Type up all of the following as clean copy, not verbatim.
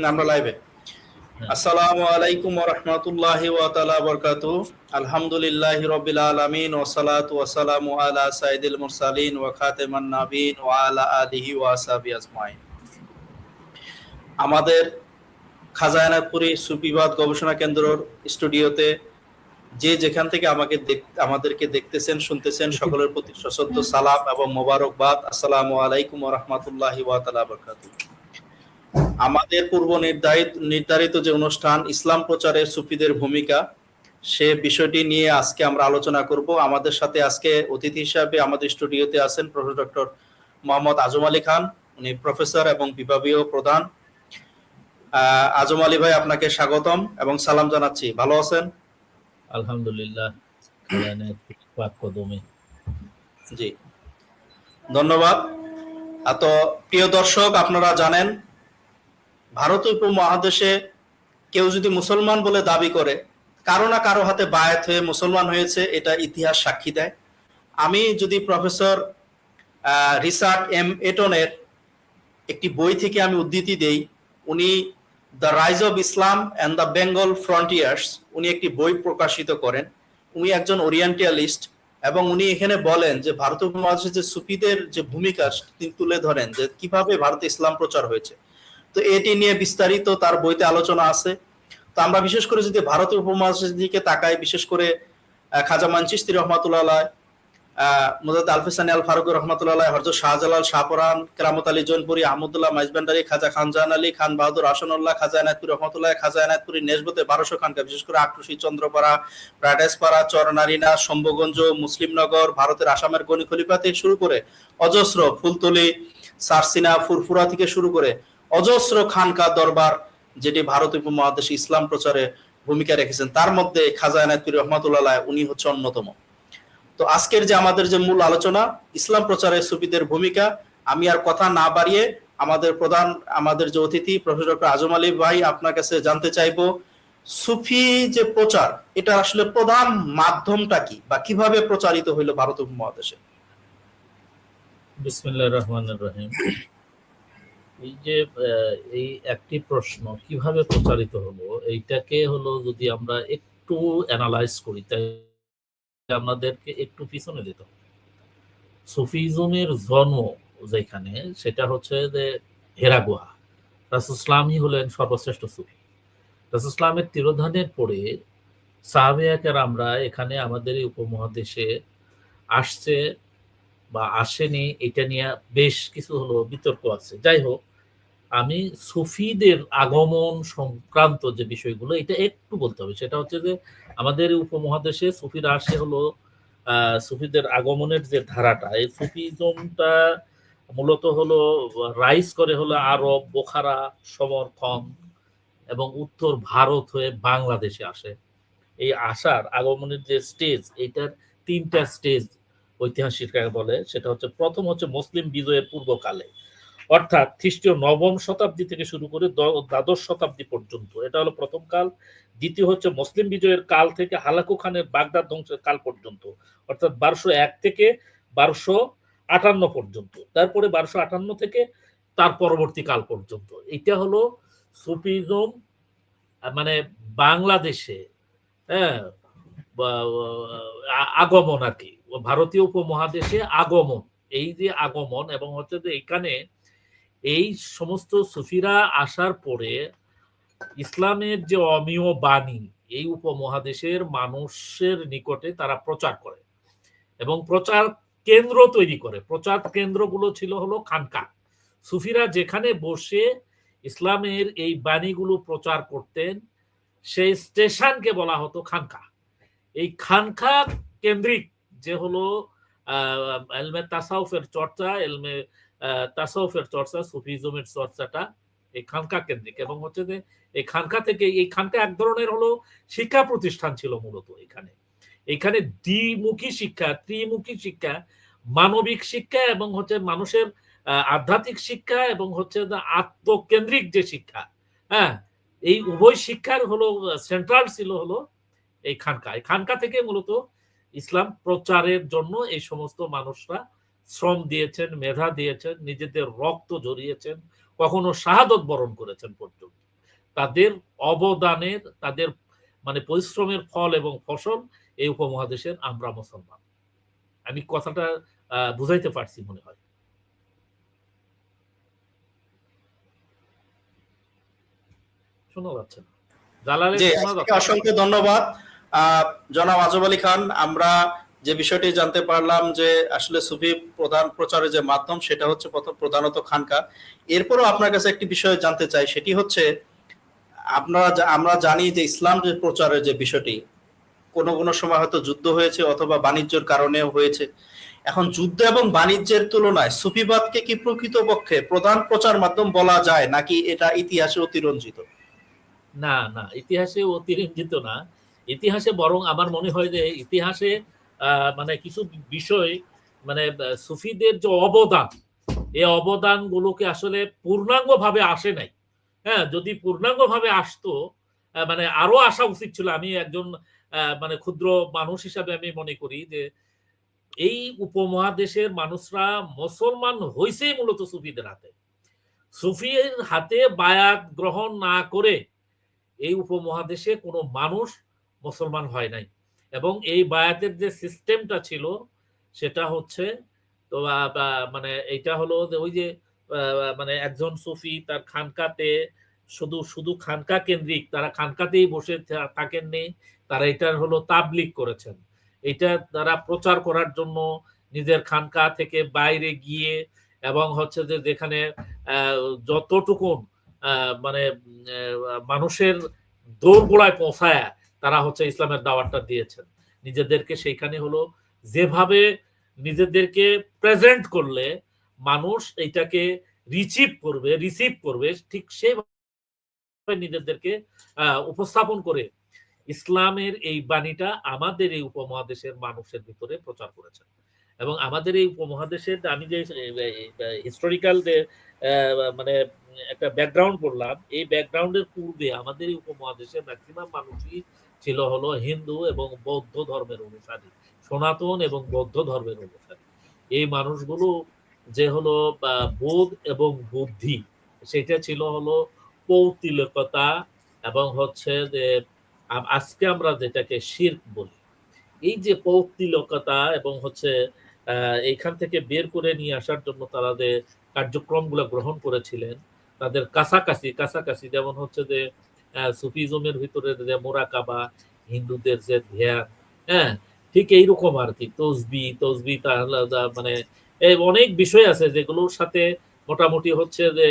না, আমরা লাইভে। আসসালামু আলাইকুম ওয়া রাহমাতুল্লাহি ওয়া তাআলা বারাকাতুহু। আলহামদুলিল্লাহি রাব্বিল আলামিন ওয়া সালাতু ওয়া সালামু আলা সাইয়্যিদিল মুরসালিন ওয়া খাতামান নাবিয়িন ওয়া আলা আলিহি ওয়া আসহাবিহি আজমাইন। আমাদের খাজানাতপুরি সুফিবাদ গবেষণা কেন্দ্রের স্টুডিওতে যে যেখান থেকে আমাদেরকে দেখতেছেন শুনতেছেন সকলের প্রতি সশ্রদ্ধ সালাম এবং মোবারকবাদ। আসসালামু আলাইকুম ওয়া রাহমাতুল্লাহি ওয়া তাআলা বারাকাতুহু। আমাদের পূর্ব নির্ধারিত যে অনুষ্ঠান ইসলাম প্রচারে সুফিদের ভূমিকা, সে বিষয়টি নিয়ে আজকে আমরা আলোচনা করব। আমাদের সাথে আজকে অতিথি হিসাবে আমাদের স্টুডিওতে আছেন প্রফেসর ডক্টর মোহাম্মদ আজম আলী খান, উনি প্রফেসর এবং বিভাগীয় প্রধান। আজম আলী ভাই, আপনাকে স্বাগতম এবং সালাম জানাচ্ছি। ভালো আছেন? আলহামদুলিল্লাহ। জি, ধন্যবাদ। তো প্রিয় দর্শক, আপনারা জানেন ভারতীয় উপমহাদেশে কেউ যদি মুসলমান বলে দাবি করে, কারো না কারো হাতে বায়াত হয়ে মুসলমান হয়েছে, এটা ইতিহাস সাক্ষী দেয়। আমি যদি প্রফেসর রিচার্ড এম এটনের একটি বই থেকে আমি উদ্ধৃতি দেই, উনি the rise of Islam and the Bengal frontiers, উনি একটি বই প্রকাশিত করেন। উনি একজন ওরিয়েন্টালিস্ট এবং উনি এখানে বলেন যে ভারতীয় উপমহাদেশে যে সুফিদের যে ভূমিকা তিনি তুলে ধরেন, যে কিভাবে ভারতে ইসলাম প্রচার হয়েছে। তো এটি নিয়ে বিস্তারিত তার বইতে আলোচনা আছে। তো আমরা বিশেষ করে যদি ভারতীয় উপমহাদেশের দিকে তাকাই, বিশেষ করে খাজা মান চিশতি রহমাতুল্লাহ, মুজাদ্দিদ আলফিসানি আল ফারুক রহমাতুল্লাহ, হযরত শাহজালাল শাহপরান, কেরামত আলী জৌনপুরি, আহমদুল্লাহ মাইজভান্ডারী, খাজা খানজাহান আলী, খান বাহাদুর হাসানুল্লাহ, খাজা এনায়েতপুরি রহমাতুল্লাহ, খাজা এনায়েতপুরি নেসবতে 1200 খানকা, বিশেষ করে আক্রোশী, চন্দ্রপাড়া, প্রাডেসপাড়া, চরনারিনা, শম্ভুগঞ্জ, মুসলিমনগর, ভারতের আসামের গনি খলিফা থেকে শুরু করে অজস্র, ফুলতলি, সারসিনা, ফুরফুরা থেকে শুরু করে অজস্র খানকা দরবার যেটি ভারতীয় উপমহাদেশে ইসলাম প্রচারে ভূমিকা রেখেছেন, তার মধ্যে খাজা এনায়েতপুরি রহমাতুল্লাহ উনি হচ্ছে অন্যতম। তো আজকের যে আমাদের যে মূল আলোচনা, ইসলাম প্রচারে সুফিদের ভূমিকা, আমি আর কথা না বাড়িয়ে আমাদের যে অতিথি প্রফেসর ডক্টর আজম আলী ভাই, আপনার কাছে জানতে চাইবো সুফি যে প্রচার, এটা আসলে প্রধান মাধ্যমটা কি বা কিভাবে প্রচারিত হইল ভারত উপমহাদেশে? বিসমিল্লাহির রহমানির রহিম। এই যে এই একটি প্রশ্ন কিভাবে প্রচারিত হলো, এইটাকে হলো যদি আমরা একটু অ্যানালাইজ করি, তাই আমাদেরকে একটু পিছনে যেতে হবে। সুফিজমের জন্ম যেখানে, সেটা হচ্ছে যে হেরা গুহা। রাসূল ইসলামই হলেন সর্বশ্রেষ্ঠ সুফি। রাসূল ইসলামের তিরোধানের পরে সাহাবায়ে কেরামরা এখানে আমাদের এই উপমহাদেশে আসছে বা আসেনি, এটা নিয়ে বেশ কিছু হলো বিতর্ক আছে। যাই হোক, আমি সুফিদের আগমন সংক্রান্ত যে বিষয়গুলো, এটা একটু বলতে হবে। সেটা হচ্ছে যে আমাদের উপমহাদেশে সুফিরা আসে হলো সুফিদের আগমনের যে ধারাটা, এই সুফিজমটা মূলত হলো রাইজ করে হলো আরব, বোখারা, সমরথন এবং উত্তর ভারত হয়ে বাংলাদেশে আসে। এই আসার আগমনের যে স্টেজ, এইটার 3টা স্টেজ ঐতিহাসিকরা বলে। সেটা হচ্ছে, প্রথম হচ্ছে মুসলিম বিজয়ের পূর্বকালে, অর্থাৎ খ্রিস্টীয় 9ম শতাব্দী থেকে শুরু করে দ্বাদশ শতাব্দী পর্যন্ত, এটা হলো প্রথম কাল। দ্বিতীয় হচ্ছে মুসলিম বিজয়ের কাল থেকে হালাকু খানের বাগদাদ ধ্বংসের কাল পর্যন্ত, অর্থাৎ 1201 থেকে 1258 পর্যন্ত। তারপরে 1258 থেকে তার পরবর্তী কাল পর্যন্ত। এটা হলো সুফিজম মানে বাংলাদেশে আগমন আর কি, ভারতীয় উপমহাদেশে আগমন। এই যে আগমন, এবং হচ্ছে যে এখানে এই সমস্ত সুফিরা আসার পরে ইসলামের যে অমীয় বাণী এই উপমহাদেশের মানুষের নিকটে তারা প্রচার করে এবং প্রচার কেন্দ্র তৈরি করে। প্রচার কেন্দ্রগুলো ছিল হলো খানকা। সুফিরা যেখানে বসে ইসলামের এই বাণীগুলো প্রচার করতেন, সেই স্টেশনকে বলা হতো খানকা। এই খানকা কেন্দ্রিক যে হলো এলমে তাসাউফের চর্চা, তাসাউফের চর্চা, সুফিজমের চর্চাটা এই খানকা কেন্দ্রিক। এবং হচ্ছে যে এই খানকা থেকে, এই খানকা এক ধরনের হলো শিক্ষা প্রতিষ্ঠান ছিল মূলত। এখানে দ্বিমুখী শিক্ষা, ত্রিমুখী শিক্ষা, মানবিক শিক্ষা এবং হচ্ছে মানুষের আধ্যাত্মিক শিক্ষা এবং হচ্ছে আত্মকেন্দ্রিক যে শিক্ষা, এই উভয় শিক্ষার হলো সেন্ট্রাল ছিল হলো এই খানকা। এই খানকা থেকে মূলত ইসলাম প্রচারের জন্য এই সমস্ত মানুষরা শ্রম দিয়েছেন, মেধা দিয়েছেন, নিজেদের রক্ত ঝরিয়েছেন, কখনো শাহাদত বরণ করেছেন পর্যন্ত। তাদের অবদানের, তাদের মানে পরিশ্রমের ফল এবং ফসল এই উপমহাদেশের আমরা মুসলমান। আমি কথাটা বুঝাইতে পারছি মনে হয়। শোনা যাচ্ছে না? জালালের জি, শোনা আপনাকে যাচ্ছে? অসংখ্য ধন্যবাদ জনাব আজব আলী খান। আমরা যে বিষয়টি জানতে পারলাম যে আসলে সুফি প্রধান প্রচারের যে মাধ্যম সেটা হচ্ছে প্রধানত খানকা। এরপরও আপনার কাছে একটি বিষয় জানতে চাই, সেটি হচ্ছে আমরা জানি যে ইসলাম যে প্রচারের যে বিষয়টি কোনো কোনো সময় হয়তো যুদ্ধ হয়েছে অথবা বাণিজ্যের কারণেও হয়েছে। এখন যুদ্ধ এবং বাণিজ্যের তুলনায় সুফিবাদকে কি প্রকৃতপক্ষে প্রধান প্রচার মাধ্যম বলা যায়, নাকি এটা ইতিহাসে অতিরঞ্জিত? না, না, ইতিহাসে অতিরঞ্জিত না। ইতিহাসে বরং আমার মনে হয় যে ইতিহাসে মানে কিছু বিষয় মানে সুফিদের যে অবদান, এই অবদানগুলোকে আসলে পূর্ণাঙ্গভাবে আসে নাই। হ্যাঁ, যদি পূর্ণাঙ্গভাবে আসতো মানে আরো আসা উচিত ছিল। আমি একজন মানে ক্ষুদ্র মানুষ হিসাবে আমি মনে করি যে এই উপমহাদেশের মানুষরা মুসলমান হইছেই মূলত সুফিদের হাতে। সুফির হাতে বায়াত গ্রহণ না করে এই উপমহাদেশে কোনো মানুষ মুসলমান হয় নাই। এবং এই বায়াতের যে সিস্টেমটা ছিল সেটা হচ্ছে তো মানে এইটা হলো যে ওই যে মানে একজন সুফি তার খানকাতে শুধু শুধু খানকা কেন্দ্রিক, তারা খানকাতেই বসে থাকেননি, তারা এটার হলো তাবলিগ করেছেন। এটা তারা প্রচার করার জন্য নিজের খানকা থেকে বাইরে গিয়ে এবং হচ্ছে যে যেখানে যতটুকুন মানে মানুষের দোরগোড়ায় পৌঁছায় তারা হচ্ছে ইসলামের দাওয়াতটা দিয়েছেন। নিজেদেরকে সেইখানে হলো যেভাবে নিজেদেরকে প্রেজেন্ট করলে মানুষ এইটাকে রিসিভ করবে ঠিক সেভাবে নিজেদেরকে উপস্থাপন করে ইসলামের এই বাণীটা আমাদের এই উপমহাদেশের মানুষের ভিতরে প্রচার করেছেন। এবং আমাদের এই উপমহাদেশের আমি যে হিস্টোরিক্যাল যে মানে একটা ব্যাকগ্রাউন্ড পড়লাম, এই ব্যাকগ্রাউন্ডের পূর্বে আমাদের এই উপমহাদেশের ম্যাক্সিমাম মানুষই ছিল হলো হিন্দু এবং বৌদ্ধ ধর্মের অনুসারী, সনাতন এবং বৌদ্ধ ধর্মের অনুসারী। এই মানুষগুলো যে হলো বোধ এবং বুদ্ধি, সেটা ছিল হলো পৌত্তিলিকতা এবং হচ্ছে যে আজকে আমরা যেটাকে শিরক বলি। এই যে পৌত্তিলিকতা এবং হচ্ছে এইখান থেকে বের করে নিয়ে আসার জন্য তারা যে কার্যক্রমগুলো গ্রহণ করেছিলেন, তাদের কাছাকাছি যেমন হচ্ছে যে সুফিজমের ভিতরে যে মোরাকাবা, হিন্দুদের যে ধ্যান, হ্যাঁ, ঠিক এইরকম আর কি তসবি মানে এই অনেক বিষয় আছে যেগুলোর সাথে মোটামুটি হচ্ছে যে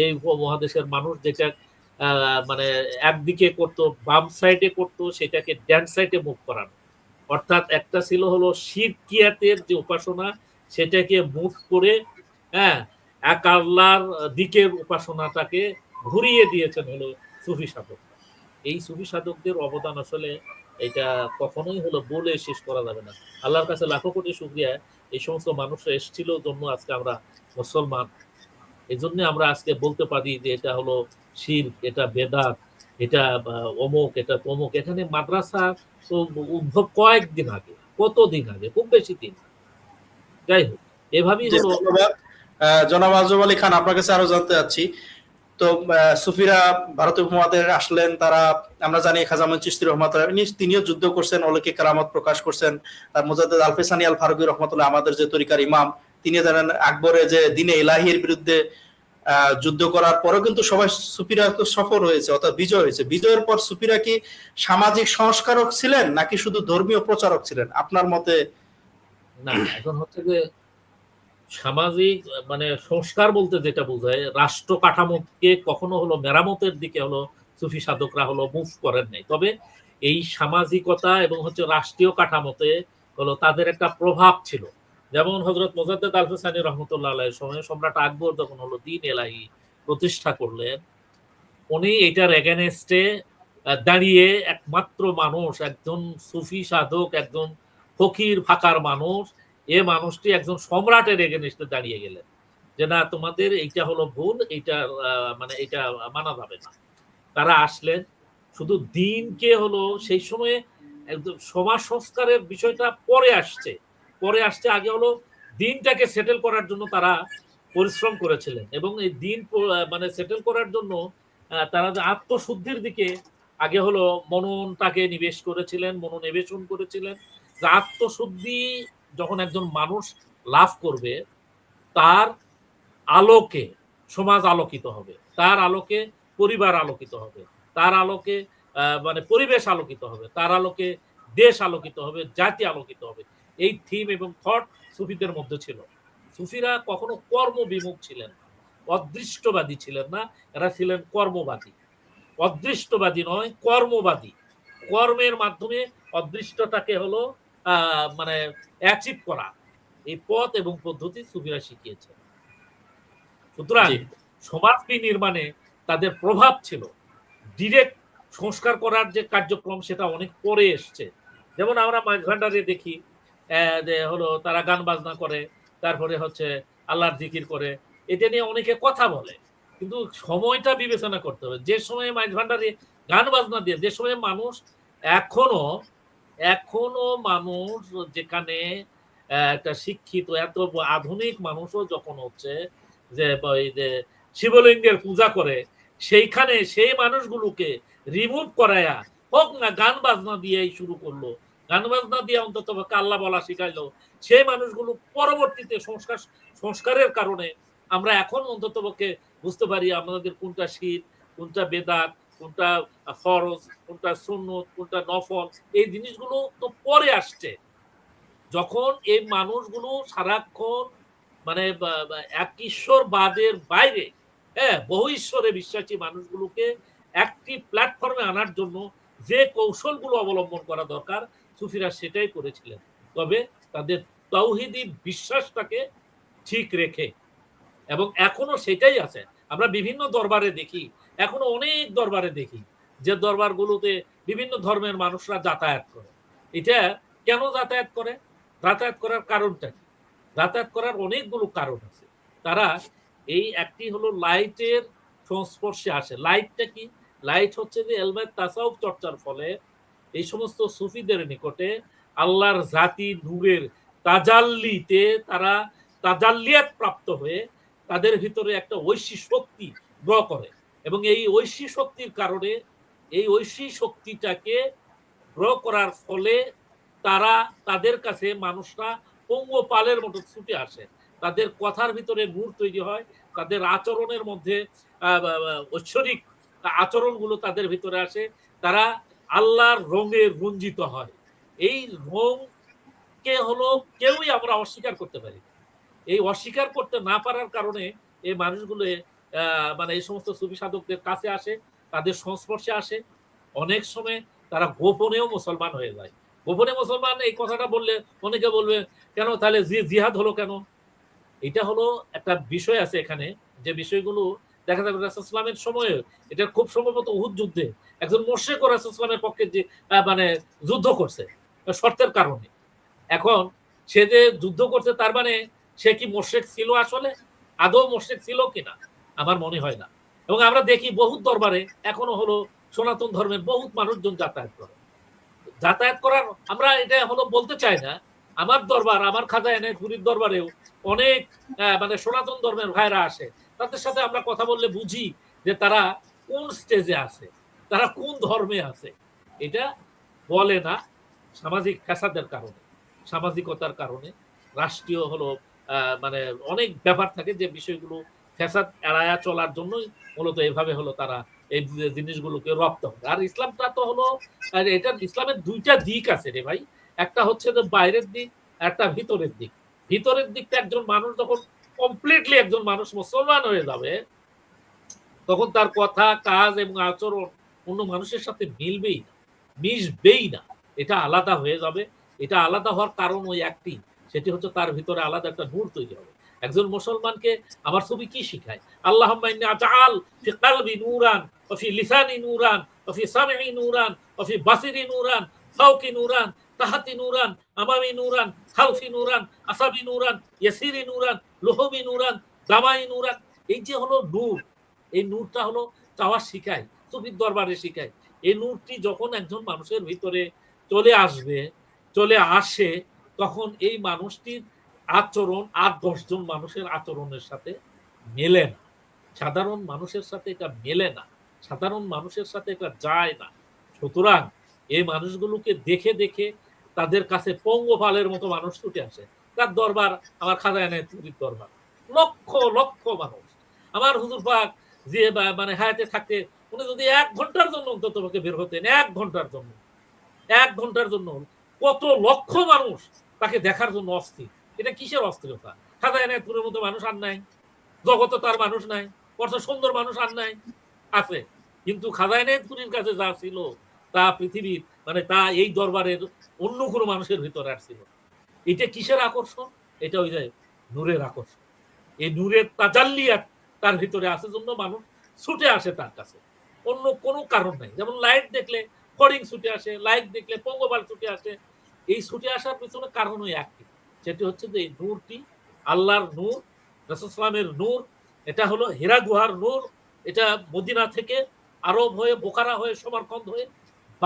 এই উপমহাদেশের মানুষ যেটা মানে একদিকে করতো, বাম সাইডে করতো, সেটাকে ড্যান সাইডে মুভ করানো। অর্থাৎ একটা ছিল হলো শিরকিয়াতের যে উপাসনা, সেটাকে মুভ করে হ্যাঁ এক আল্লাহর দিকের উপাসনাটাকে ঘুরিয়ে দিয়েছেন হলো সুফি সাধক। এই সুফি সাধকদের অবদান আসলে এটা কখনোই হলো বলে শেষ করা যাবে না। আল্লাহর কাছে লাখো কোটি শুকরিয়া, এই সমস্ত মানুষরা এসেছিল জন্য আজকে আমরা মুসলমান। এই জন্য আমরা আজকে বলতে পারি যে এটা হলো শিরক, এটা বেদাত, এটা অমুক, এটা তমুক। এখানে মাদ্রাসা তো উদ্ভব কয়েকদিন আগে, কতদিন আগে, খুব বেশি দিন। যাই হোক, এভাবেই হলো। ধন্যবাদ জনাব আজব আলী খান। আপনার কাছে আরো জানতে চাচ্ছি, তো সুফিরা ভারতীয় উপমহাদেশে আসলেন, তারা আমরা জানি খাজা মঈন চিশতি রহমাতুল্লাহ তিনিও যুদ্ধ করছেন, অলৌকিক কারামত প্রকাশ করছেন। তার মুজাদ্দেদ আলফেসানি আল ফারুকী রহমাতুল্লাহ আমাদের যে তরিকার ইমাম, তিনি জানেন আকবরের যে দিনে ইলাহির বিরুদ্ধে যুদ্ধ করার পরেও কিন্তু সবাই সুফিরা তো সফল হয়েছে, অর্থাৎ বিজয় হয়েছে। বিজয়ের পর সুফিরা কি সামাজিক সংস্কারক ছিলেন নাকি শুধু ধর্মীয় প্রচারক ছিলেন আপনার মতে? না, এখন হচ্ছে যে সামাজিক মানে সংস্কার বলতে যেটা বোঝায়, রাষ্ট্র কাঠামোকে কখনো হলো মেরামতের দিকে হলো সুফি সাধকরা হলো মুভ করেন নাই। তবে এই সামাজিকতা এবং হচ্ছে রাষ্ট্রীয় কাঠামোতে হলো তাদের একটা প্রভাব ছিল। যেমন হযরত মুজাদ্দেদ আল-হুসাইনি রহমতুল্লাহ আলাইহির সময় সম্রাট আকবর যখন হলো দ্বীন এলাহি প্রতিষ্ঠা করলেন, উনি এটার এগেনস্টে দাঁড়িয়ে একমাত্র মানুষ, একজন সুফি সাধক, একজন ফকির ফাকার মানুষ, এ মানুষটি একজন সম্রাটের এগেনস্টে দাঁড়িয়ে গেলেন যে না, তোমাদের এইটা হলো ভুল, এইটা মানে এটা মানা যাবে না। তারা আসলেন, শুধু দিনকে হলো সেই সময়ে একদম সমাজ সংস্কারের বিষয়টা পরে আসছে আগে হলো দিনটাকে সেটেল করার জন্য তারা পরিশ্রম করেছিলেন। এবং এই দিন মানে সেটেল করার জন্য তারা যে আত্মশুদ্ধির দিকে আগে হলো মননটাকে নিবেশ করেছিলেন, মনোনিবেশন করেছিলেন, যে আত্মশুদ্ধি যখন একজন মানুষ লাভ করবে, তার আলোকে সমাজ আলোকিত হবে, তার আলোকে পরিবার আলোকিত হবে, তার আলোকে মানে পরিবেশ আলোকিত হবে, তার আলোকে দেশ আলোকিত হবে, জাতি আলোকিত হবে। এই থিম এবং থট সুফিদের মধ্যে ছিল। সুফিরা কখনো কর্মবিমুখ ছিলেন না, অদৃষ্টবাদী ছিলেন না, এরা ছিলেন কর্মবাদী। অদৃষ্টবাদী নয়, কর্মবাদী। কর্মের মাধ্যমে অদৃষ্টটাকে হলো মানে অ্যাচিভ করা, এই পথ এবং পদ্ধতি সুফিরা শিখিয়েছে। সুতরাং জি সমাজ বিনির্মাণে তাদের প্রভাব ছিল। ডিরেক্ট সংস্কার করার যে কার্যক্রম সেটা অনেক পরে এসছে। যেমন আমরা মাঝভান্ডারে দেখি যে হলো তারা গান বাজনা করে, তারপরে হচ্ছে আল্লাহর জিকির করে, এটা নিয়ে অনেকে কথা বলে, কিন্তু সময়টা বিবেচনা করতে হবে। যে সময়ে মাঝভান্ডারে গান বাজনা দিয়ে, যে সময়ে মানুষ এখনো এখনো মানুষ যেখানে একটা শিক্ষিত এত আধুনিক মানুষও যখন হচ্ছে যে ওই যে শিবলিঙ্গের পূজা করে, সেইখানে সেই মানুষগুলোকে রিমুভ করায়া হোক না গান বাজনা দিয়েই শুরু করলো, গান বাজনা দিয়ে অন্তত আল্লাহ বলা শিখাইলো, সেই মানুষগুলো পরবর্তীতে সংস্কারের কারণে আমরা এখন অন্তত পক্ষে বুঝতে পারি আমাদের কোনটা শীত, কোনটা বেদাত, কোনটা ফরজ, কোনটা সুন্নত, কোনটা নফল। এই জিনিসগুলো তো পরে আসছে। যখন এই মানুষগুলো সারাক্ষণ মানে এক ঈশ্বরবাদের বাইরে, হ্যাঁ, বহু ঈশ্বরে বিশ্বাসী মানুষগুলোকে একটি প্ল্যাটফর্মে আনার জন্য যে কৌশলগুলো অবলম্বন করা দরকার, সুফিরা সেটাই করেছিলেন। তবে তাদের তাওহীদি বিশ্বাসটাকে ঠিক রেখে, এবং এখনো সেটাই আছে। আমরা বিভিন্ন দরবারে দেখি, এখনো অনেক দরবারে দেখি যে দরবারগুলোতে বিভিন্ন ধর্মের মানুষরা যাতায়াত করে। এটা কেন যাতায়াত করে? যাতায়াত করার কারণটা কি? যাতায়াত করার অনেকগুলো কারণ আছে। তারা এই একটি হলো লাইটের সংস্পর্শে আসে। লাইটটা কি? লাইট হচ্ছে যে এলমে তাসাউফ চর্চার ফলে এই সমস্ত সুফিদের নিকটে আল্লাহর জাতি নূরের তাজাল্লিতে তারা তাজাল্লিয়াত প্রাপ্ত হয়ে তাদের ভিতরে একটা ঐশী শক্তি গ্রহ করে, এবং এই ঐশী শক্তির কারণে এই ঐশী শক্তিটাকে গ্রহ করার ফলে তারা তাদের কাছে মানুষরা পঙ্গপালের মতো ছুটে আসে। তাদের কথার ভিতরে নূর তৈরি হয়, তাদের আচরণের মধ্যে ঐশ্বরিক আচরণগুলো তাদের ভিতরে আসে, তারা আল্লাহর রঙে রঞ্জিত হয়। এই রংকে হলো কেউই আমরা অস্বীকার করতে পারি। এই অস্বীকার করতে না পারার কারণে এই মানুষগুলো মানে এই সমস্ত সুফি সাধকদের কাছে আসে, তাদের সংস্পর্শে আসে। অনেক সময় তারা গোপনেও মুসলমান হয়ে যায়। গোপনে মুসলমান এই কথাটা বললে অনেকে বলবে কেন তাহলে জিহাদ হলো কেন? এটা হলো একটা বিষয় আছে এখানে, যে বিষয়গুলো দেখা যাবে রাসূলুল্লাহের সময়ে, এটা খুব সম্ভবত উহুদ যুদ্ধে একজন মুশরিক রাসূলুল্লাহের পক্ষে যে মানে যুদ্ধ করছে শর্তের কারণে। এখন সে যে যুদ্ধ করছে তার মানে সে কি মুশরিক ছিল আসলে? আদৌ মুশরিক ছিল কিনা? আমার মনে হয় না। এবং আমরা দেখি বহুত দরবারে এখনো হলো সনাতন ধর্মের বহুত মানুষজন যাতায়াত করে। যাতায়াত করার আমরা এটা হলো বলতে চাই না। আমার দরবার, আমার খাজা এনায়েতপুরীর দরবারেও অনেক মানে সনাতন ধর্মের ভাইরা আসে। তাদের সাথে আমরা কথা বললে বুঝি যে তারা কোন স্টেজে আছে, তারা কোন ধর্মে আছে। এটা বলে না, সামাজিক ফ্যাসাদের কারণে, সামাজিকতার কারণে, রাষ্ট্রীয় হলো মানে অনেক ব্যাপার থাকে যে বিষয়গুলো ফ্যাসাদ এড়ায়া চলার জন্যই মূলত এভাবে হলো তারা এই জিনিসগুলোকে রপ্ত করে। আর ইসলামটা তো হলো এটা, ইসলামের দুইটা দিক আছে রে ভাই। একটা হচ্ছে যে বাইরের দিক, একটা ভিতরের দিক। ভিতরের দিকটা একজন মানুষ যখন কমপ্লিটলি একজন মানুষ মুসলমান হয়ে যাবে, তখন তার কথা, কাজ এবং আচরণ অন্য মানুষের সাথে মিলবেই না, মিশবেই না। এটা আলাদা হয়ে যাবে। এটা আলাদা হওয়ার কারণ ওই একটি, সেটি হচ্ছে তার ভিতরে আলাদা একটা নূর তৈরি হবে। একজন মুসলমানকে আমার ছবি কি শিখায়? আল্লাহুম্মা ইন্নী আজআল ফি কলবি নূরান ওয়া ফি লিসানি নূরান ওয়া ফি সামঈ নূরান ওয়া ফি বাসরি নূরান ফাওকি নূরান তাহতি নূরান আমামি নূরান খালফি নূরান আসাবি নূরান ইয়াসিরি নূরান লুহুমি নূরান দামাই নূরান। এই যে হলো নূর, এই নূরটা হলো চাওয়া শিখায়, সুফির দরবারে শিখায়। এই নূরটি যখন একজন মানুষের ভিতরে চলে আসবে, চলে আসে, তখন এই মানুষটির আচরণ আর 10 জন মানুষের আচরণের সাথে মেলে না। সাধারণ মানুষের সাথে এটা মেলে না। সাধারণ মানুষের সাথে এটা যায় না। সুতরাং এই মানুষগুলোকে দেখে দেখে তাদের কাছে পঙ্গপালের মতো মানুষ ছুটে আসে। তার দরবার আমার খাজা এনায়েতুল্লাহর দরবার, লক্ষ লক্ষ মানুষ। আমার হুজুর পাক যে মানে হায়াতে থাকতে উনি যদি 1 ঘন্টার জন্য অন্তত বের হতেন, 1 ঘন্টার জন্য, 1 ঘন্টার জন্য কত লক্ষ মানুষ তাকে দেখার জন্য অস্থির। এটা কিসের অস্থিরতা? খাজা এনায়েতুল্লাহর মতো মানুষ আর নাই, জগতে তার মানুষ নাই, কত সুন্দর মানুষ আর নাই, আছে। কিন্তু খাজা এনায়েতুল্লাহর কাছে যা ছিল তা পৃথিবীর মানে তা এই দরবারের অন্য কোনো মানুষের ভিতরে আর ছিল। এটা কিসের আকর্ষণ? এটা ওই যে নূরের আকর্ষণ। এই নূরের তাজাল্লিয়াত তার ভিতরে আছে জন্য মানুষ ছুটে আসে তার কাছে, অন্য কোনো কারণ নাই। যেমন লাইট দেখলে ফড়িং ছুটে আসে, লাইট দেখলে পঙ্গপাল ছুটে আসে। এই ছুটে আসার পিছনে কারণ ওই একটি, সেটি হচ্ছে যে এই নূরটি আল্লাহর নূর, রাসূল সাল্লামের নূর। এটা হলো হেরা গুহার নূর। এটা মদিনা থেকে আরব হয়ে, বোখারা হয়ে, সমরকন্দ হয়ে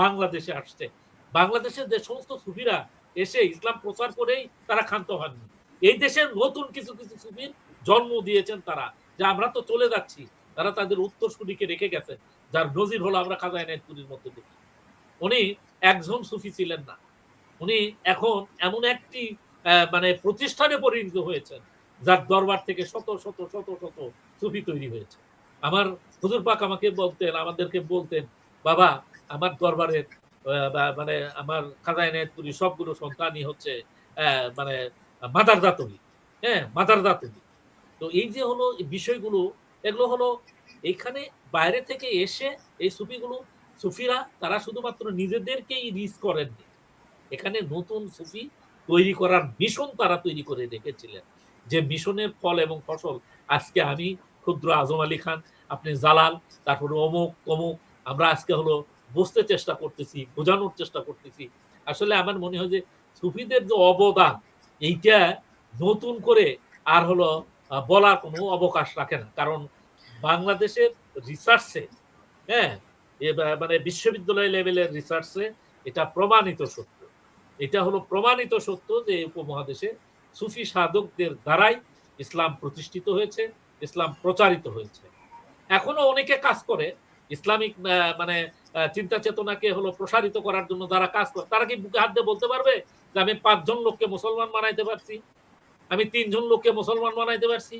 বাংলাদেশে আসছে। বাংলাদেশের যে সমস্ত সুফিরা এসে ইসলাম প্রচার করেই তারা ক্ষান্ত হননি। এই দেশের নতুন কিছু কিছু সুফির জন্ম দিয়েছেন তারা, যে আমরা তো চলে যাচ্ছি, তারা তাদের উত্তরসূরিকে রেখে গেছে, যার নজির হলো আমরা খাজা এনায়েতুল্লাহর মধ্যে দেখি। উনি একজন সুফি ছিলেন না, উনি এখন এমন একটি মানে প্রতিষ্ঠানে পরিণত হয়েছেন যার দরবার থেকে শত শত শত শত সুফি তৈরি হয়েছে। আমার হুজুর পাক আমাকে বলতেন, আমাদেরকে বলতেন, বাবা আমার দরবারের মানে আমার খাজা এনায়েতুল্লাহর সবগুলো সন্তানই হচ্ছে মানে মাদারদা তৈরি, হ্যাঁ মাদারদা তৈরি। তো এই যে হলো এই বিষয়গুলো, এগুলো হলো এইখানে বাইরে থেকে এসে এই সুফিরা তারা শুধুমাত্র নিজেদেরকেই রিচ করেননি, এখানে নতুন সুফি তৈরি করার মিশন তারা তৈরি করে রেখেছিলেন। যে মিশনের ফল এবং ফসল আজকে আমি ক্ষুদ্র আজম আলী খান, আপনি জালাল, তারপরে অমুক তমুক, আমরা আজকে হলো বুঝতে চেষ্টা করতেছি, বোঝানোর চেষ্টা করতেছি। আসলে আমার মনে হয় যে সুফিদের যে অবদান, এইটা নতুন করে আর হলো বলার কোনো অবকাশ রাখে না। কারণ বাংলাদেশের রিসার্চে, হ্যাঁ মানে বিশ্ববিদ্যালয় লেভেলের রিসার্চে এটা প্রমাণিত সত্য। এটা হলো প্রমাণিত সত্য যে উপমহাদেশে সুফি সাধকদের দ্বারাই ইসলাম প্রতিষ্ঠিত হয়েছে, ইসলাম প্রচারিত হয়েছে। এখনো অনেকে কাজ করে ইসলামিক মানে চিন্তা চেতনাকে হলো প্রসারিত করার জন্য যারা কাজ করে, তারা কি বুকে হাত দিয়ে বলতে পারবে যে আমি 5 জন লোককে মুসলমান বানাইতে পারছি, আমি 3 জন লোককে মুসলমান বানাইতে পারছি,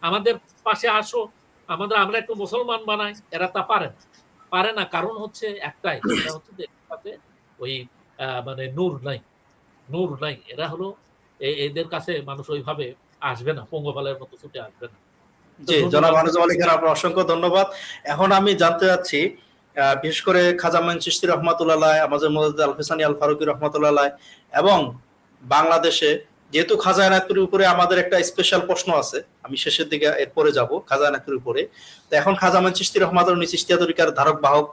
আমাদের পাশে আসো, আমরা একটু মুসলমান বানাই? এরা তা পারে না। কারণ হচ্ছে একটাই, সেটা হচ্ছে যে ওই মানে নূর নাই, নূর নাই। এরা হলো এদের কাছে মানুষ ওইভাবে আসবে না, পঙ্গপালের মতো ছুটে আসবে না। জি, জনাব আনোয়ার আলী খান, আপনার অসংখ্য ধন্যবাদ। এখন আমি জানতে চাচ্ছি বিশেষ করে খাজা মঈন চিশতি রহমাতুল্লাহ আলাইহ, আমাদের মুজাদ্দিদ আল ফিসানী আল ফারুকী রহমাতুল্লাহ আলাইহ, এবং বাংলাদেশে যেহেতু খাজা এনায়েতুল্লাহর উপরে আমাদের একটা স্পেশাল প্রশ্ন আছে, আমি শেষের দিকে এরপরে যাব খাজা এনায়েতুল্লাহর উপরে। তো এখন খাজা মঈন চিশতি রহমাতুল্লাহ উনি চিশতিয়া তরিকার ধারক বাহক,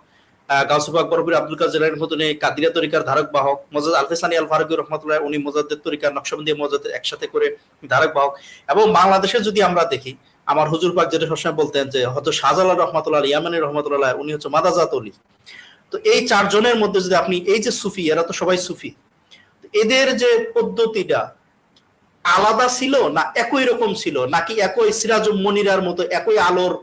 গাউসুল পাক বরফির আব্দুল কাদের জিলানী রহমাতুল্লাহ কাদিরিয়া তরিকার ধারক বাহক, মুজাদ্দিদ আল ফিসানী আল ফারুকী রহমাতুল্লাহ উনি মুজাদ্দিদ তরিকার নকশবন্দি মুজাদ্দিদ একসাথে করে ধারক বাহক। এবং বাংলাদেশে যদি আমরা দেখি, আমার হুজুর পাক যেটা সবসময় বলতেন যে হয়তো শাহজালাল রহমাতুল্লাহ ইয়ামানি রহমাতুল্লাহ উনি হচ্ছে মাদাজাত ওলি। তো এই 4 জনের মধ্যে যদি আপনি এই যে সুফি, এরা তো সবাই সুফি, এদের যে পদ্ধতিটা আলাদা ছিল না একই রকম ছিল, নাকি একই সিরাজুম মনিরার মতো একই আলোর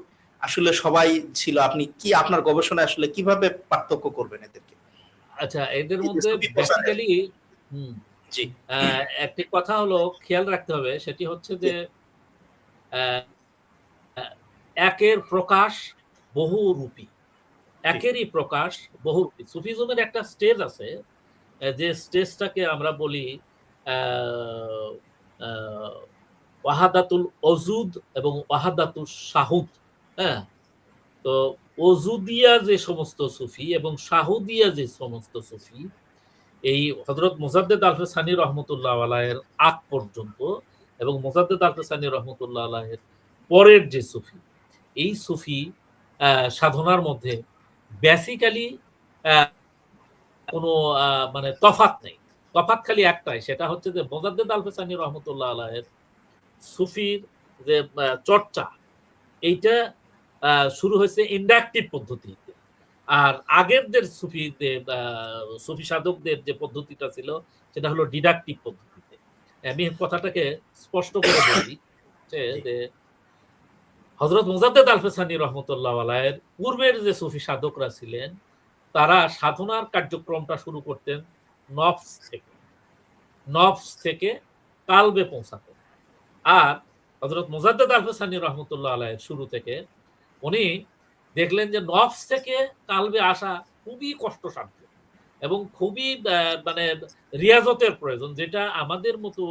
আসলে সবাই ছিল? আপনি কি আপনার গবেষণায় আসলে কিভাবে পার্থক্য করবেন এদেরকে? আচ্ছা, এদের মধ্যে বেসিক্যালি জি একটি কথা হলো খেয়াল রাখতে হবে, সেটি হচ্ছে যে একের প্রকাশ বহুরূপী, একেরই প্রকাশ বহুরূপী। সুফিজমের একটা স্টেজ আছে, যে স্টেজটাকে আমরা বলি ওয়াহাদাতুল ওজুদ এবং ওয়াহাদাতুল শাহুদ। হ্যাঁ, তো ওজুদিয়া যে সমস্ত সুফি এবং শাহুদিয়া যে সমস্ত সুফি, এই হযরত মুজাদ্দিদ আল ফিসানী রহমতুল্লাহ আলাইহির আগ পর্যন্ত এবং মুজাদ্দিদ আল ফিসানী রহমতুল্লাহ আলাইহির পরের যে সুফি, এই সুফি সাধনার মধ্যে বেসিক্যালি কোনো মানে তফাৎ নেই। তফাৎ খালি একটাই, সেটা হচ্ছে যে মুজাদ্দিদ আল ফিসানী রহমতুল্লাহ আলাইহির সুফির যে চর্চা, এইটা শুরু হয়েছে ইন্ডাকটিভ পদ্ধতিতে। আর আগের যে সুফি সাধকদের যে পদ্ধতিটা ছিল সেটা হলো ডিডাকটিভ পদ্ধতিতে। আমি কথাটাকে স্পষ্ট করে বলি যে হযরত মুজাদ্দেদ আল-ফেসানি রহমতুল্লাহ আলাইহির পূর্বের যে সুফি সাধকরা ছিলেন তারা সাধনার কার্যক্রমটা শুরু করতেন নফস থেকে, নফস থেকে কালবে পৌঁছাতেন। আর হযরত মুজাদ্দেদ আল-ফেসানি রহমতুল্লাহ আলাইহির শুরু থেকে উনি দেখলেন যে নফস থেকে কালবে আসা খুবই কষ্টসাধ্য এবং খুবই মানে রিয়াজতের প্রয়োজন, যেটা আমাদের মতো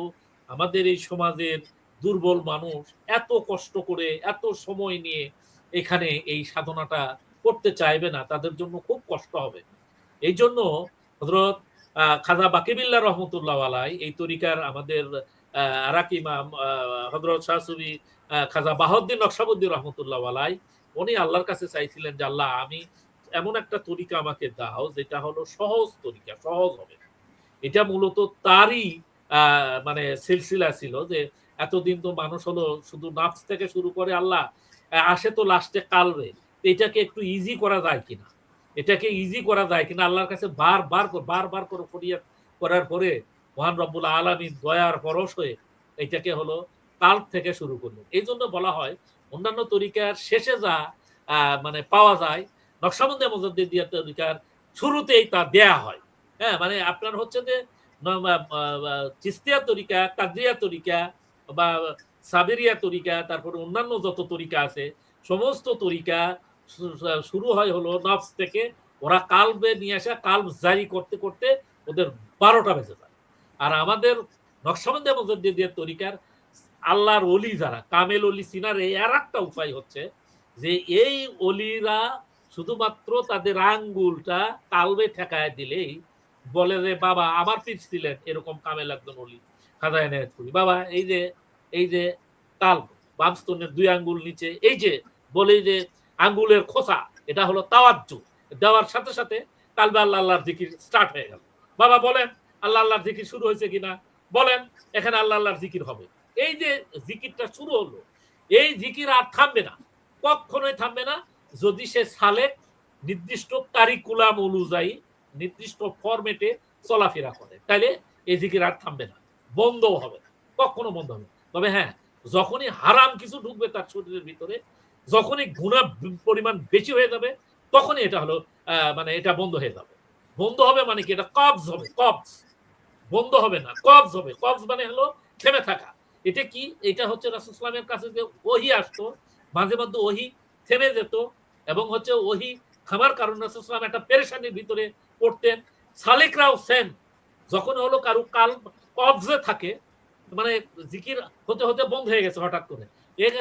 আমাদের এই সমাজের দুর্বল মানুষ এত কষ্ট করে এত সময় নিয়ে এখানে এই সাধনাটা করতে চাইবে না, তাদের জন্য খুব কষ্ট হবে। এই জন্য হযরত খাজা বাকিবিল্লাহ রহমতুল্লাহ আলাই এই তরিকার আমাদের আরাক ইমাম হযরত শাহ সুফি খাজা বাহাউদ্দিন নকশবন্দি রহমতুল্লাহ আলাই উনি আল্লাহর কাছে চাইছিলেন যে আল্লাহ আমি এমন একটা তরিকা আমাকে দাও যেটা হলো সহজ তরিকা, সহজ হবে। এটা মূলত তারই মানে সিলসিলা ছিল যে এতদিন তো মানুষ হলো শুধু নাফস থেকে শুরু করে, আল্লাহ আসে তো লাস্টে কালবে, এটাকে একটু ইজি করা যায় কিনা, এটাকে ইজি করা যায় কিনা আল্লাহর কাছে বারবার করে ফরিয়াদ করার পরে মহান রব্বুল আলামিন দয়ার পরশ হয়ে এটাকে হলো কাল থেকে শুরু করলেন। এই জন্য বলা হয় অন্যান্য তরিকার শেষে যা মানে পাওয়া যায় নকশবন্দি মুজাদ্দিদিয়া তরিকার শুরুতেই তা দেয়া হয়। হ্যাঁ, মানে আপনার হচ্ছে যে চিস্তিয়া তরিকা, কাদরিয়া তরিকা বা সাবেরিয়া তরিকা, তারপরে অন্যান্য যত তরিকা আছে সমস্ত তরিকা শুরু হয় হলো নফস থেকে। ওরা কালবে নিয়ে আসা, কালব জারি করতে করতে ওদের 12টা বেজে যায়। আর আমাদের নকশবন্দি মুজাদ্দিদিয়া তরিকার আল্লাহর ওলি যারা কামেল ওলি সিনার এই আর একটা উপায় হচ্ছে যে এই ওলিরা শুধুমাত্র তাদের আঙ্গুলটা কালবে ঠেকায় দিলেই বলে যে বাবা আমার পীর ছিলেন এরকম কামেল একজন ওলি খাজা এনায়েত করি, বাবা এই যে কাল বাম স্তনের 2 আঙ্গুল নিচে এই যে বলে যে আঙ্গুলের খোসা, এটা হলো তাওয়াজ্জু দেওয়ার সাথে সাথে কালবে আল্লাহ আল্লাহর জিকির স্টার্ট হয়ে গেল। বাবা বলেন আল্লাহ আল্লাহর জিকির শুরু হয়েছে কিনা, বলেন এখানে আল্লাহ আল্লাহর জিকির হবে। এই যে জিকিরটা শুরু হলো, এই জিকির আর থামবে না, কখনোই থামবে না যদি সে সালেক নির্দিষ্ট কারিকুলাম অনুযায়ী নির্দিষ্ট ফরম্যাটে চলাফেরা করে, তাইলে এই জিকির আর থামবে না, বন্ধও হবে না, কখনো বন্ধ হবে। তবে হ্যাঁ, যখনই হারাম কিছু ঢুকবে তার শরীরের ভিতরে, যখনই গুনাহ পরিমাণ বেশি হয়ে যাবে, তখনই এটা হলো মানে এটা বন্ধ হয়ে যাবে। বন্ধ হবে মানে কি, এটা কবজ হবে, কবজ, বন্ধ হবে না, কবজ হবে। কবজ মানে হলো থেমে থাকা। এটা কি, এটা হচ্ছে রাসূল সাল্লাল্লাহু আলাইহি ওয়াসাল্লামের কাছে যে ওহী আসতো, মাঝে মধ্যে ওহী থেমে যেত এবং হচ্ছে ওহী থামার কারণে রাসূল সাল্লাল্লাহু আলাইহি ওয়াসাল্লাম একটা পেরেশানির ভিতরে পড়তেন। সালেকরাও সেম, যখন হলো কারো কাল কবজে থাকে, মানে জিকির হতে হতে বন্ধ হয়ে গেছে হঠাৎ করে,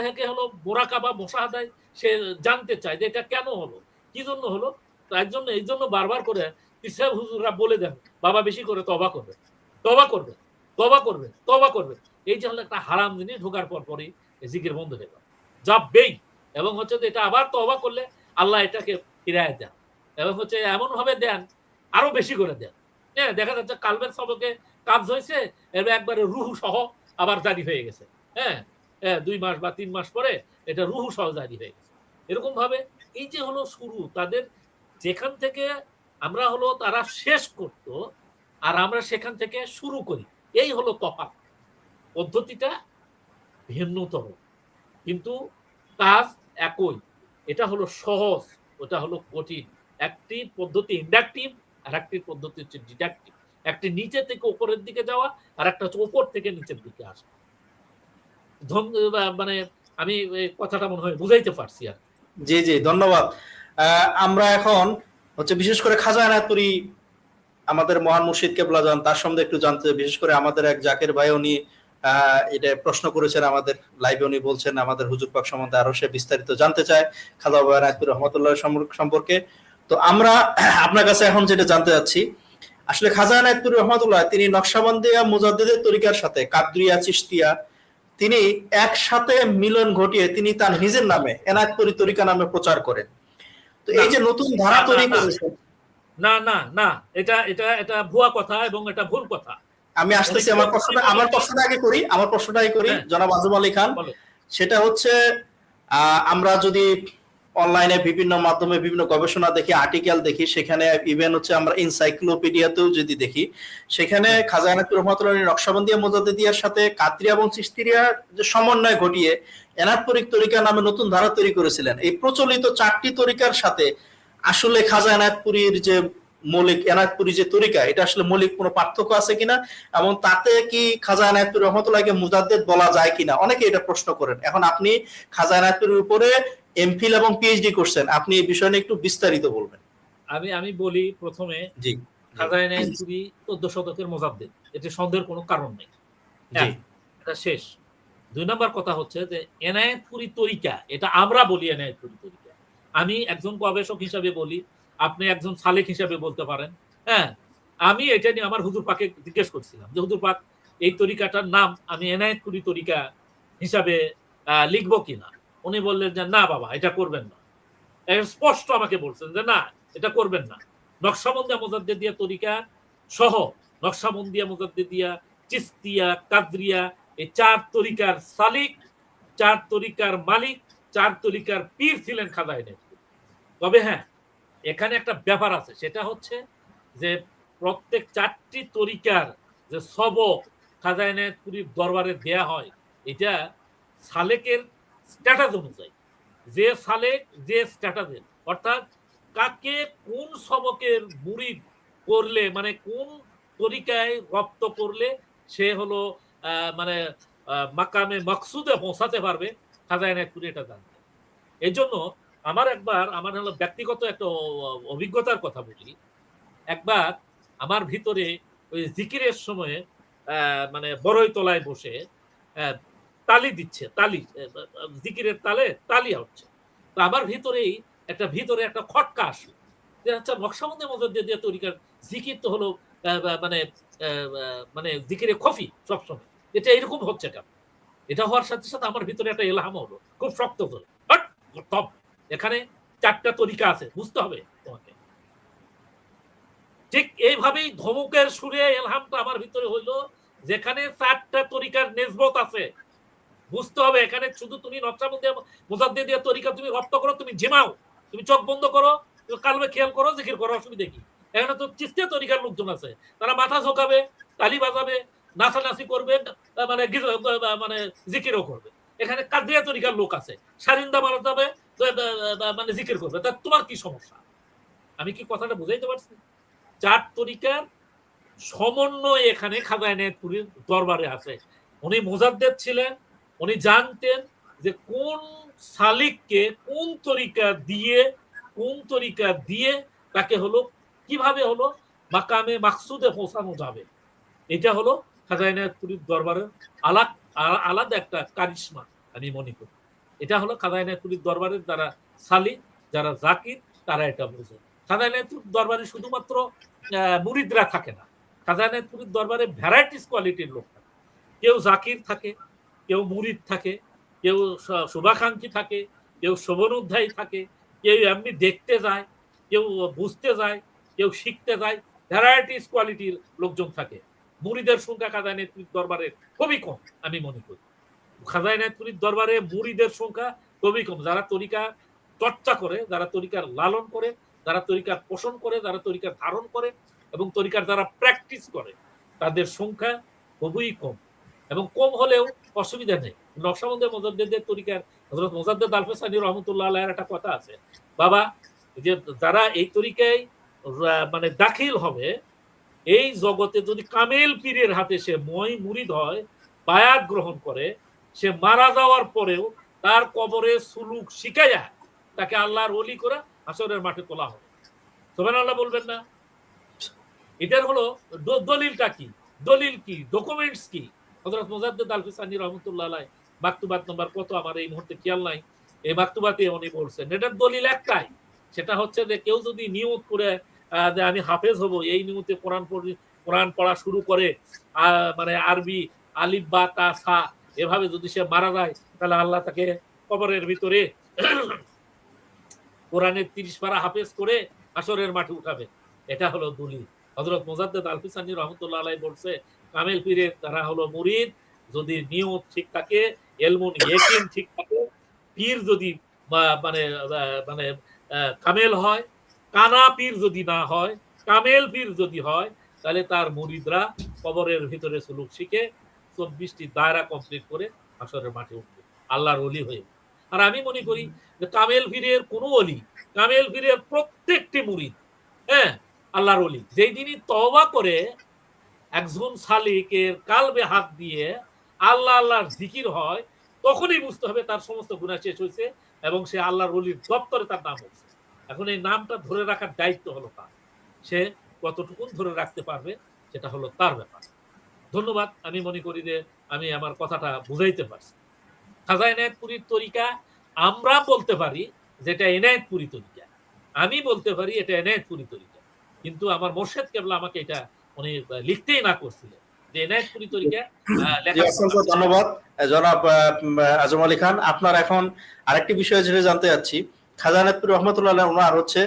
একে হলো মুরাকাবা মুশাহাদায় সে জানতে চায় যে এটা কেন হলো, কি জন্য হলো। তার জন্য এই জন্য বারবার করে পীর সাহেব হুজুররা বলে দেন বাবা বেশি করে তওবা করবে, তওবা করবে, তওবা করবে, তওবা করবে। এই যে হলো একটা হারাম জিনিস ঢোকার পর পরই জিকির বন্ধ হয়ে যাবে, যাবেই। এবং হচ্ছে যে এটা আবার তওবা করলে আল্লাহ এটাকে ফিরায় দেন এবং হচ্ছে এমন ভাবে দেন আরো বেশি করে দেন। হ্যাঁ, দেখা যাচ্ছে কালবের সবকে কাবজ হয়েছে, এবার একবারে রুহু সহ আবার জারি হয়ে গেছে। হ্যাঁ, 2 মাস বা 3 মাস পরে এটা রুহু সহ জারি হয়ে গেছে। এরকম ভাবে এই যে হলো শুরু তাদের, যেখান থেকে আমরা হলো তারা শেষ করত আর আমরা সেখান থেকে শুরু করি, এই হলো তফাৎ। পদ্ধতিটা ভিন্নতর কিন্তু কাজ একই। এটা হলো সহজ, ওটা হলো কঠিন। একটি পদ্ধতি ইন্ডাকটিভ আর একটি পদ্ধতি হচ্ছে ডিডাকটিভ। একটি নিচে থেকে উপরের দিকে যাওয়া আর একটা হচ্ছে উপর থেকে নিচের দিকে আসা। মানে আমি এই কথাটা মনে হয় বুঝাইতে পারছি আর। জি জি, ধন্যবাদ। আমরা এখন হচ্ছে বিশেষ করে খাজা এনায়েতপুরী আমাদের মহান মুর্শিদ কেবলা জান তার সম্বন্ধে একটু জানতে, বিশেষ করে আমাদের এক জাকের ভাই উনি এটা প্রশ্ন করেছেন আমাদের লাইভে, উনি বলছেন আমাদের হুজুর পাক সম্বন্ধে আরো সে বিস্তারিত জানতে চায় খাজা এনায়েতপুরী রহমতুল্লাহ সম্পর্কে। তো আমরা আপনার কাছে এখন যেটা জানতে যাচ্ছি, আসলে খাজা এনায়েতপুরী রহমতুল্লাহ তিনি নকশবন্দিয়া মুজাদ্দিদের তরিকার সাথে কাদরিয়া চিশতিয়া তিনি একসাথে মিলন ঘটিয়ে তিনি তার নিজের নামে এনায়েতপুরী তরিকা নামে প্রচার করেন। তো এই যে নতুন ধারা তৈরি করেছেন, না না না, এটা ভুয়া কথা এবং এটা ভুল কথা। আমি আসতেছি, আমার প্রশ্নটা আগে করি জনাব আজম আলী খান। সেটা হচ্ছে আমরা যদি অনলাইনে বিভিন্ন মাধ্যমে বিভিন্ন গবেষণা দেখি, আর্টিকেল দেখি, সেখানে ইভেন হচ্ছে আমরা এনসাইক্লোপিডিয়াতেও যদি দেখি, সেখানে খাজা এনায়েতপুরী রহমতুল্লাহ নকশবন্দিয়া মুজাদ্দিদিয়ার সাথে কাদরিয়া এবং চিশতিয়ার যে সমন্বয় ঘটিয়ে এনায়তপুরী তরিকা নামে নতুন ধারা তৈরি করেছিলেন। এই প্রচলিত 4টি তরিকার সাথে আসলে খাজা এনায়তপুরীর যে মৌলিক এনায়তপুরী যে তরিকা, এটা আসলে মৌলিক কোনো পার্থক্য আছে কিনা, এবং তাতে কি খাজা এনায়তপুরী রহমতুল্লাহকে মুজাদ্দেদ বলা যায় কিনা, অনেকে এটা প্রশ্ন করেন। এখন আপনি খাজা এনায়তপুরীর উপরে এমফিল এবং পিএইচডি করছেন, আপনি এই বিষয় নিয়ে একটু বিস্তারিত বলবেন। আমি বলি প্রথমে, জি, খাজা এনায়েতপুরী 14 শতকের মুজাদ্দেদ, এতে সন্দেহের কোনো কারণ নেই। এটা শেষ। 2 নম্বর কথা হচ্ছে যে এনায়েতপুরী তরিকা, এটা আমরা বলি এনায়েতপুরী তরিকা, আমি একজন গবেষক হিসাবে বলি, আপনি একজন সালেক হিসাবে বলতে পারেন। হ্যাঁ, আমি এটা নিয়ে আমার হুজুর পাকে জিজ্ঞেস করছিলাম যে হুজুর পাক, এই তরিকাটার নাম আমি এনায়েতপুরী তরিকা হিসাবে লিখবো কিনা। উনি বললেন যে না বাবা, এটা করবেন না। স্পষ্ট আমাকে বলছেন যে না, এটা করবেন না। নকশবন্দিয়া মুজাদ্দেদিয়া তরিকা সহ নকশবন্দিয়া মুজাদ্দেদিয়া, চিস্তিয়া, কাদরিয়া, এই 4 তরিকার সালিক, 4 তরিকার মালিক, 4 তরিকার পীর ছিলেন খাজা এনায়েতপুরী। তবে হ্যাঁ, এখানে একটা ব্যাপার আছে, সেটা হচ্ছে যে প্রত্যেক 4টি তরিকার যে সবক খাজা এনায়েতপুরীর দরবারে দেয়া হয়, এটা সালেকের স্ট্যাটাস অনুযায়ী, যে সালেক যে স্ট্যাটাসের, অর্থাৎ কাকে কোন সবকের মুরিদ করলে, মানে কোন তরিকায় রপ্ত করলে সে হলো মানে মাকামে মাকসুদে পৌঁছাতে পারবে, খাজা এনায়েতপুরী এটা জানতেন। এই জন্য আমার হলো ব্যক্তিগত একটা অভিজ্ঞতার কথা বলি। একবার আমার ভিতরে ওই জিকিরের সময়ে মানে বড়ই তলায় বসে তালি দিচ্ছে, জিকিরের তালে তালি হচ্ছে। তো আমার ভিতরে একটা খটকা আসলো যে আচ্ছা, নকশবন্দিয়া মুজাদ্দেদিয়া তরিকার জিকির তো হলো মানে মানে জিকিরে খফি সবসময়, এটা এরকম হচ্ছে কেন? এটা হওয়ার সাথে সাথে আমার ভিতরে একটা এলহাম হলো, খুব শক্ত হলো, এখানে 4টা তরিকা আছে, বুঝতে হবে তোমাকে। ঠিক এইভাবেই ধমকের সুরে এলহামটা আমার ভিতরে হইলো, যেখানে 4টা তরিকার নেসবত আছে, বুঝতে হবে। এখানে শুধু তুমি নকশবন্দিয়া মুজাদ্দেদিয়া তরিকা তুমি রপ্ত করো, তুমি জিমাও, তুমি চোখ বন্ধ করো, তুমি কালবে খেয়াল করো, জিকির করো, অসুবিধা কি? এখানে তো চিস্তিয়া তরিকার লোকজন আছে, তারা মাথা ঝোঁকাবে, তালি বাজাবে, নাচানাচি করবে, মানে মানে জিকিরও করবে। এখানে কাদরিয়া তরিকার লোক আছে, সারিন্দা মারা যাবে, মানে জিকির করবে। তা তোমার কি সমস্যা? আমি কি কথাটা বুঝাইতে পারছি? 4 তরিকার সমন্বয় এখানে খাজা এনায়েতপুরীর দরবারে আছে। উনি মুজাদ্দেদ ছিলেন, উনি জানতেন যে কোন সালিককে কোন তরিকা দিয়ে তাকে হলো কিভাবে হলো মাকামে মাকসুদে পৌঁছানো যাবে। এটা হলো খাজা এনায়েতপুরীর দরবারের আলাদা একটা কারিশমা আমি মনে করি। এটা হলো খাজা এনায়েতপুরীর দরবারের যারা সালিক, যারা জাকির, তারা এটা বোঝে। খাজা এনায়েতপুরীর দরবারে শুধুমাত্র মুরিদরা থাকে না, খাজা এনায়েতপুরীর দরবারে ভ্যারাইটিস কোয়ালিটির লোক থাকে। কেউ জাকির থাকে, কেউ মুরিদ থাকে, কেউ শুভাকাঙ্ক্ষী থাকে, কেউ শোভনোধ্যায়ী থাকে, কেউ এমনি দেখতে যায়, কেউ বুঝতে যায়, কেউ শিখতে যায়, ভ্যারাইটিস কোয়ালিটির লোকজন থাকে। মুরিদের সংখ্যা খাজা এনায়েতপুরীর দরবারে খুবই কম আমি মনে করি। খাজা এনায়েতপুরীর দরবারে মুরিদের সংখ্যা খুবই কম, যারা তরিকা চর্চা করে, যারা তরিকার লালন করে, যারা তরিকার পোষণ করে, যারা তরিকার ধারণ করে এবং তরিকার যারা প্র্যাকটিস করে, তাদের সংখ্যা খুবই কম। এবং কম হলেও অসুবিধা নেই। নকশবন্দিয়া মুজাদ্দেদের তরিকার হযরত মুজাদ্দেদ আল-ফিসানি রাহমাতুল্লাহ আলাইহির একটা কথা আছে, বাবা, যে যারা এই তরিকায় মানে দাখিল হবে, এই জগতে যদি কামেল পীরের হাতে সে মুরিদ হয়, বায়াত গ্রহণ করে, সে মারা যাওয়ার পরেও তার কবরে সুলুক শিখাইয়া তাকে আল্লাহর ওলি করে হাসরের মাঠে তোলা হবে। সুবহানাল্লাহ বলবেন না? এটার হলো দলিলটা কি, ডকুমেন্টস কি? হযরত মুজাদ্দেদ আল-ফিসানি রাহমাতুল্লাহ আলাইহি মাকতুবাত নাম্বার কত আমার এই মুহূর্তে খেয়াল নাই, এই মাকতুবাতে উনি বলছেন এটার দলিল একটাই, সেটা হচ্ছে যে কেউ যদি নিয়ত করে যে আমি হাফেজ হব, এই নিয়তে কোরআন পড়া শুরু করে, মানে আরবি আলিফ বা তা সা এভাবে যদি সে মারা যায়, তাহলে আল্লাহ তাকে কবরের ভিতরে কোরআনের 30 পারা হাফেজ করে হাসরের মাঠে উঠাবে। এটা হলো দলিল। হযরত মুজাদ্দেদ আল-ফিসানি রাহমাতুল্লাহ আলাইহি বলছে, কামেল পীরের তারা হলো মুরিদ যদি নিয়ত ঠিক থাকে, ইলমুন ইয়াকিন ঠিক থাকে, পীর যদি মানে মানে কামেল হয়, কানা পীর যদি না হয়, কামেল পীর যদি হয়, তাহলে তার মুরিদরা কবরের ভিতরে সুলুক শিখে 24টি দায়রা কমপ্লিট করে হাসরের মাঠে উঠবে। আল্লাহর ওলি হয়ে। আর আমি মনে করি যে কামেল পীরের কোনো ওলি, কামেল পীরের প্রত্যেকটি মুরিদ, হ্যাঁ, আল্লাহর ওলি। যেই দিনই তওবা করে একজন সালিকের কালবে হাত দিয়ে আল্লাহ আল্লাহর জিকির হয়, তখনই বুঝতে হবে তার সমস্ত গুনাহ শেষ হয়েছে এবং সে আল্লাহর ওলির দপ্তরে তার নাম হচ্ছে। এখন এই নামটা ধরে রাখার দায়িত্ব হলো তার। সে কতটুকু ধরে রাখতে পারবে সেটা হলো তার ব্যাপার। ধন্যবাদ। আমি মনে করি যে আমি আমার কথাটা বুঝাইতে পারছি। খাজা এনায়েতপুরীর তরিকা আমরা বলতে পারি যেটা এনায়েতপুরী তরিকা, আমি বলতে পারি এটা এনায়েতপুরী তরিকা, কিন্তু আমার মোর্শেদ কেবলা আমাকে এটা উনি লিখতেই না করছিলেন যে এনায়েতপুরী তরিকা জি, অসংখ্য ধন্যবাদ জনাব আজম আলী খান। আপনার এখন আরেকটি বিষয় যেটা জানতে চাচ্ছি, খাজা এনায়েতপুরী রহমতুল্লাহ আলাইহি ওনার হচ্ছে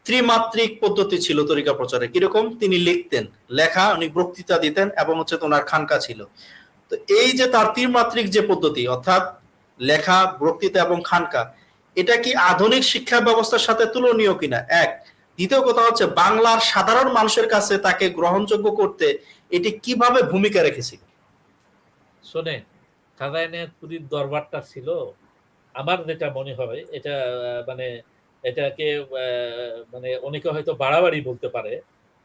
ত্রিমাত্রিক পদ্ধতি ছিল তরিকা প্রচারে। কিরকম? তিনি লিখতেন, লেখা, উনি বক্তৃতা দিতেন এবং হচ্ছে ওনার খানকা ছিল। তো এই যে তার ত্রিমাত্রিক যে পদ্ধতি, অর্থাৎ লেখা, বক্তৃতা এবং খানকা, এটা কি আধুনিক শিক্ষা ব্যবস্থার সাথে তুলনীয় কিনা? এক। দ্বিতীয় কথা হচ্ছে বাংলার সাধারণ মানুষের কাছে তাকে গ্রহণযোগ্য করতে এটি কিভাবে ভূমিকা রেখেছিল? শোনেন, খাজা এনায়েতপুরীর দরবারটা ছিল, আমার যেটা মনে হয় এটা মানে এটাকে মানে অনেকে হয়তো বাড়াবাড়ি বলতে পারে,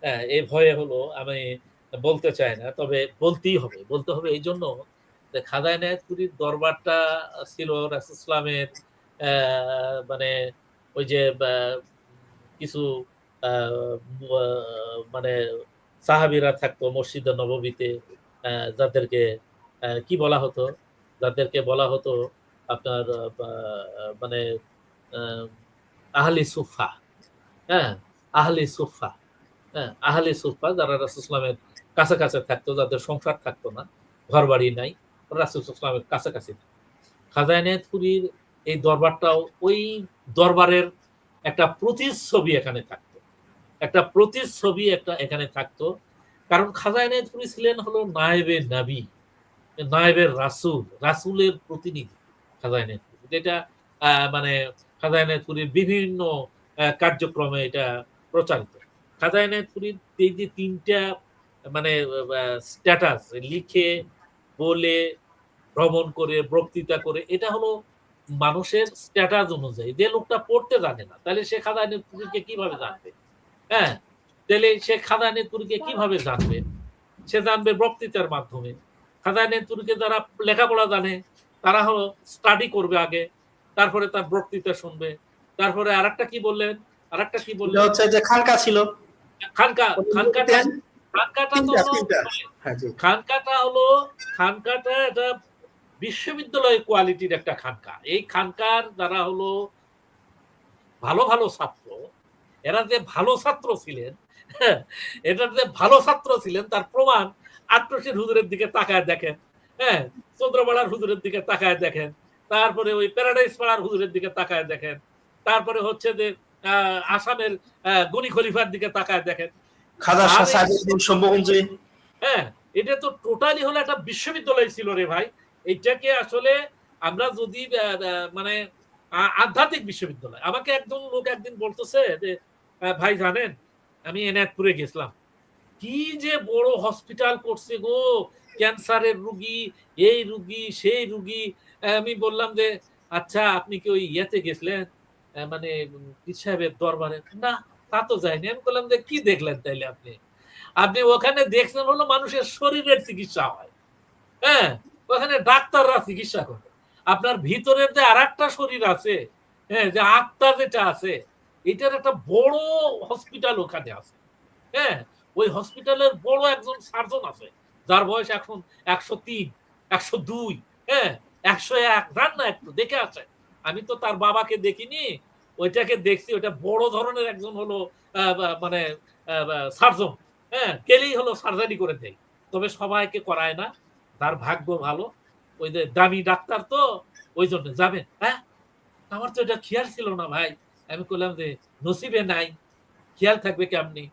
হ্যাঁ, এই ভয়ে হলো আমি বলতে চাই না, তবে বলতেই হবে, বলতে হবে এই জন্য যে খাজা এনায়েতপুরীর দরবারটা ছিল রাসূল ইসলামের মানে ওই যে কিছু মানে সাহাবীরা থাকতো মসজিদে নববীতে, যাদেরকে কি বলা হতো, যাদেরকে বলা হতো আপনার মানে আহলি সুফা, হ্যাঁ, আহলি সুফা, হ্যাঁ, আহলি সুফা, যারা রাসূল ইসলামের কাছে কাছে থাকতো, যাদের সংসার থাকতো না, ঘর বাড়ি নাই, রাসূল ইসলামের কাছাকাছি। খাজা এনায়েতপুরীর এই দরবারটাও ওই দরবারের একটা প্রতিচ্ছবি এখানে থাকতো, একটা প্রতিচ্ছবি একটা এখানে থাকতো। কারণ খাজা এনায়েতপুরী ছিলেন হলো নায়েবে নবী, নায়েবের রাসূল, রাসূলের প্রতিনিধি খাজা এনায়েতপুরী, যেটা মানে খাজা এনায়েতপুরীর বিভিন্ন কার্যক্রমে এটা প্রচারিত। খাজা এনায়েতপুরীর এই যে ৩ টা মানে স্ট্যাটাস, লিখে, বলে, ভ্রমণ করে, বক্তৃতা করে, এটা হলো মানুষের স্ট্যাটাস অনুযায়ী। যে লোকটা পড়তে জানে না, তাহলে সে খাজা এনায়েতপুরীকে কিভাবে জানবে? হ্যাঁ, তাহলে সে খাজা এনায়েতপুরীকে কিভাবে জানবে? সে জানবে বক্তৃতার মাধ্যমে। খাজা এনায়েতপুরীকে যারা লেখাপড়া জানে তারা হলো স্টাডি করবে আগে, তারপরে তার বক্তৃতা শুনবে। তারপরে আরেকটা কি বললেন? আরেকটা কি এটা বললেন? হচ্ছে যে খানকা ছিল, খানকা। খানকাটা খানকাটা তো হলো হ্যাঁ জি, খানকাটা হলো খানকাটা এটা বিশ্ববিদ্যালয় কোয়ালিটির একটা খানকা। এই খানকার যারা হলো ভালো, ভালো ছাত্র, এরা যে ভালো ছাত্র ছিলেন, হ্যাঁ, এটার যে ভালো ছাত্র ছিলেন তার প্রমাণ আট্রসির হুজুরের দিকে তাকায় দেখেন, হ্যাঁ, চন্দ্রপাড়ার হুজুরের দিকে তাকায় দেখেন, তারপরে ওই প্যারাডাইস পাড়ার হুজুরের দিকে তাকায় দেখেন, তারপরে হচ্ছে যে আসামের গনি খলিফার দিকে তাকায় দেখেন। খাজা আর সাইদুদ্দিন শম্ভুগঞ্জি। হ্যাঁ, এটা তো টোটালি হলো একটা বিশ্ববিদ্যালয় ছিল রে ভাই। এইটাকে আসলে আমরা যদি মানে আধ্যাত্মিক বিশ্ববিদ্যালয়। আমাকে একজন লোক একদিন বলতেছে যে ভাই জানেন আমি এনায়েতপুরে গেছিলাম, কি যে বড় হসপিটাল করছে গো, ক্যান্সারের রুগী, এই রুগী, সেই রুগী। আমি বললাম যে আচ্ছা আপনি কি ওই ইয়েতে গেছিলেন, মানে পীর সাহেবের দরবারে? না, তা তো যায়নি। আমি বললাম যে কি দেখলেন তাইলে আপনি? আপনি ওখানে দেখছেন হলো মানুষের শরীরের চিকিৎসা হয়, হ্যাঁ, ওখানে ডাক্তাররা চিকিৎসা করে। আপনার ভিতরের যে আরেকটা শরীর আছে, হ্যাঁ, যে আত্মা যেটা আছে, এটার একটা বড় হসপিটাল ওখানে আছে, হ্যাঁ, ওই হসপিটালের বড় একজন সার্জন আছে, যার বয়স এখন ১০৩, ১০২, হ্যাঁ, ১০১। যান না একটু দেখে আসেন। আমি তো তার বাবাকে দেখিনি, ওইটাকে দেখছি। ওইটা বড় ধরনের একজন হলো মানে সার্জন, হ্যাঁ, গেলেই হলো সার্জারি করে দেয়। তবে সবাইকে করায় না, তার ভাগ্য ভালো, ওই যে দামি ডাক্তার তো, ওই জন্য যাবেন। হ্যাঁ, আমার তো এটা খেয়াল ছিল না ভাই। আমি বললাম যে নসিবে নাই, খেয়াল থাকবে কেমনি?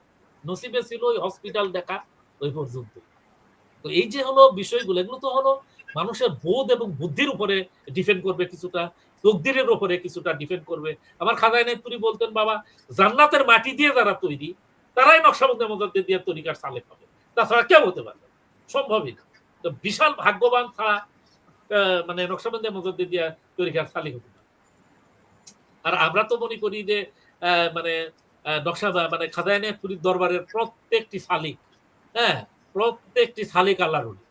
নসিবে ছিল ওই হসপিটাল দেখা, ওই পর্যন্ত। তো এই যে হলো বিষয়গুলো, এগুলো তো হলো মানুষের বোধ এবং বুদ্ধির উপরে ডিপেন্ড করবে কিছুটা, তকদিরের উপরে কিছুটা ডিপেন্ড করবে। আমার খাজা এনায়েতপুরী বলতেন, বাবা জান্নাতের মাটি দিয়ে যারা তৈরি, তারাই নকশবন্দি মোজাদ্দেদ দিয়ে তরিকার সালেক হবে, তাছাড়া কেউ হতে পারবে না, সম্ভবই না। তো বিশাল ভাগ্যবান ছাড়া মানে নকশবন্দি মুজাদ্দিদিয়া তরিকার সালিক হতে পারে। আর আমরা তো মনে করি যে মানে মানে খাজা এনায়েতপুরীর দরবারের প্রত্যেকটি সালিক, হ্যাঁ, প্রত্যেকটি সালিক আল্লাহর ওলি,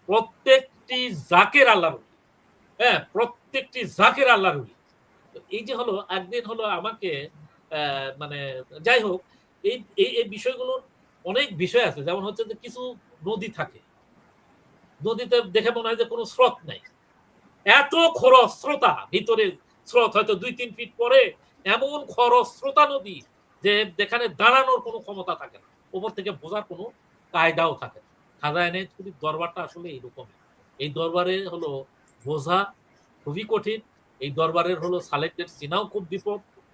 প্রত্যেকটি জাকের আল্লাহর ওলি, হ্যাঁ, প্রত্যেকটি জাকের আল্লাহর ওলি। এই যে হলো একদিন হলো আমাকে মানে যাই হোক, এই এই বিষয়গুলোর অনেক বিষয় আছে। যেমন হচ্ছে যে কিছু নদী থাকে, নদীতে দেখে মনে হয় যে কোনো স্রোত নাই, এত খরস্রোতা ভিতরে স্রোত হয়তো 2-3 ফিট পরে, এমন খরস্রোতা নদী যে যেখানে দাঁড়ানোর কোনো ক্ষমতা থাকে না, উপর থেকে বোঝার কোনো কায়দাও থাকে না। খাজা এনায়েতপুরীর দরবারটা আসলে এইরকমই। এই দরবারে হলো বোঝা খুবই কঠিন, এই দরবারের হলো সালেক্টেড চিনাও খুব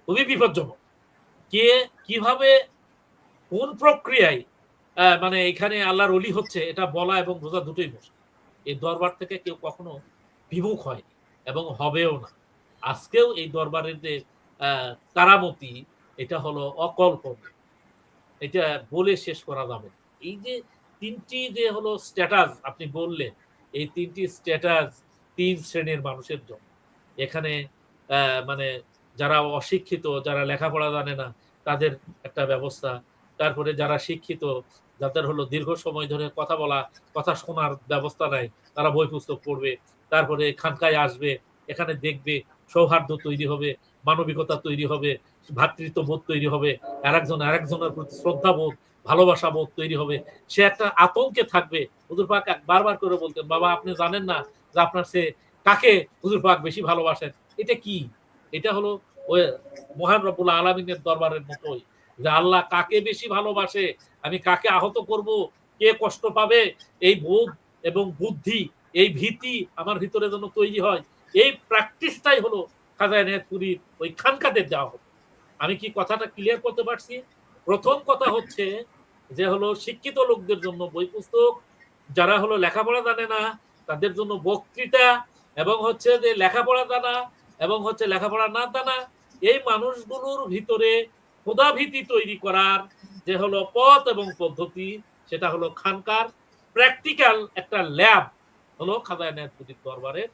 খুবই বিপজ্জনক। কে কিভাবে কোন প্রক্রিয়ায় মানে এখানে আল্লাহর ওলি হচ্ছে এটা বলা এবং বোঝা দুটোই মুশকিল। এই দরবার থেকে কেউ কখনো বিমুখ হয়নি এবং হবেও না। আজকেও এই দরবারের যে কারামতি, এটা হলো অকল্পনীয়, এটা বলে শেষ করা যাবে না। এই যে তিনটি যে হলো স্ট্যাটাস আপনি বললেন, এই তিনটি স্ট্যাটাস 3 শ্রেণীর মানুষের জন্য। এখানে মানে যারা অশিক্ষিত, যারা লেখাপড়া জানে না, তাদের একটা ব্যবস্থা। তারপরে যারা শিক্ষিত, যাদের হলো দীর্ঘ সময় ধরে কথা বলা, কথা শোনার ব্যবস্থা নাই, তারা বই পুস্তক পড়বে। তারপরে খানকায় আসবে, এখানে দেখবে, সৌহার্দ্য তৈরি হবে, মানবিকতা তৈরি হবে, ভ্রাতৃত্ববোধ তৈরি হবে, আরেকজনের প্রতি শ্রদ্ধাবোধ, ভালোবাসা বোধ তৈরি হবে। সে একটা আতঙ্কে থাকবে। হুজুর পাক বারবার করে বলতেন, বাবা আপনি জানেন না যে আপনার সে কাকে হুজুর পাক বেশি ভালোবাসেন। এটা কি? এটা হলো ওই মহান রব্বুল আলামিনের দরবারের মতোই, যে আল্লাহ কাকে বেশি ভালোবাসে, আমি কাকে আহত করব, কে কষ্ট পাবে, এই বোধ এবং বুদ্ধি, এই ভীতি আমার ভিতরে যেন তৈরি হয়। এই প্র্যাকটিসটাই হলো খাজা এনায়েতপুরীর ওই খানকাদের দেওয়া হবে। আমি কি কথাটা ক্লিয়ার করতে পারছি? প্রথম কথা হচ্ছে যে হলো শিক্ষিত লোকদের জন্য বই পুস্তক, যারা হলো লেখাপড়া জানে না তাদের জন্য বক্তৃতা, এবং হচ্ছে যে লেখাপড়া জানা এবং হচ্ছে লেখাপড়া না জানা এই মানুষগুলোর ভিতরে খোদাভীতি তৈরি করার যে হলো পথ এবং পদ্ধতি, সেটা হলো খানকার প্র্যাকটিক্যাল একটা ল্যাব হলো খাজা এনায়েতপুরীর দরবারের।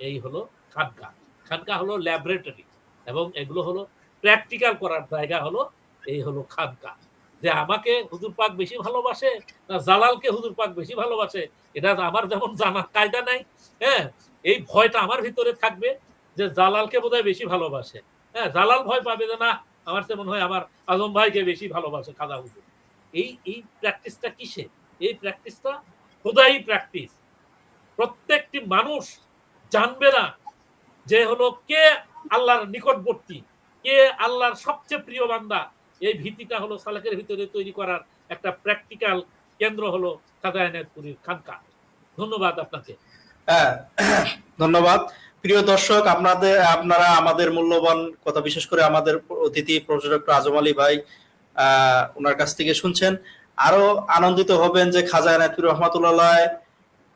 এই হলো খানকা। খানকা হলো ল্যাবরেটরি, এবং এগুলো হলো প্র্যাকটিক্যাল করার জায়গা হলো এই হলো খানকা। যে আমাকে হুজুর পাক বেশি ভালোবাসে না জালালকে হুজুর পাক বেশি ভালোবাসে, এটা আমার যেমন জানার কায়দা নাই, হ্যাঁ, এই ভয়টা আমার ভিতরে থাকবে যে জালালকে বোধহয় বেশি ভালোবাসে, হ্যাঁ, জালাল ভয় পাবে যে না আমার তো মনে হয় আমার আজম ভাইকে বেশি ভালোবাসে খাজা হুজুর। এই প্র্যাকটিসটা কিসে? এই প্র্যাকটিসটা খোদাই প্র্যাকটিস। প্রত্যেকটি মানুষ জানবে না যে হলো কে আল্লাহর নিকটবর্তী, কে আল্লাহর সবচেয়ে প্রিয় বান্দা। এই ভীতিটা হলো সালেকের ভিতরে তৈরি করার একটা প্র্যাকটিক্যাল কেন্দ্র হলো খাজা এনায়েতপুরীর খানকা। ধন্যবাদ আপনাকে। হ্যাঁ, ধন্যবাদ। প্রিয় দর্শক, আপনারা আমাদের মূল্যবান কথা, বিশেষ করে আমাদের অতিথি প্রফেসর ডক্টর আজম আলী ভাই ওনার কাছ থেকে শুনছেন। আরো আনন্দিত হবেন যে খাজা এনায়েতপুরী রহমাতুল্লাহ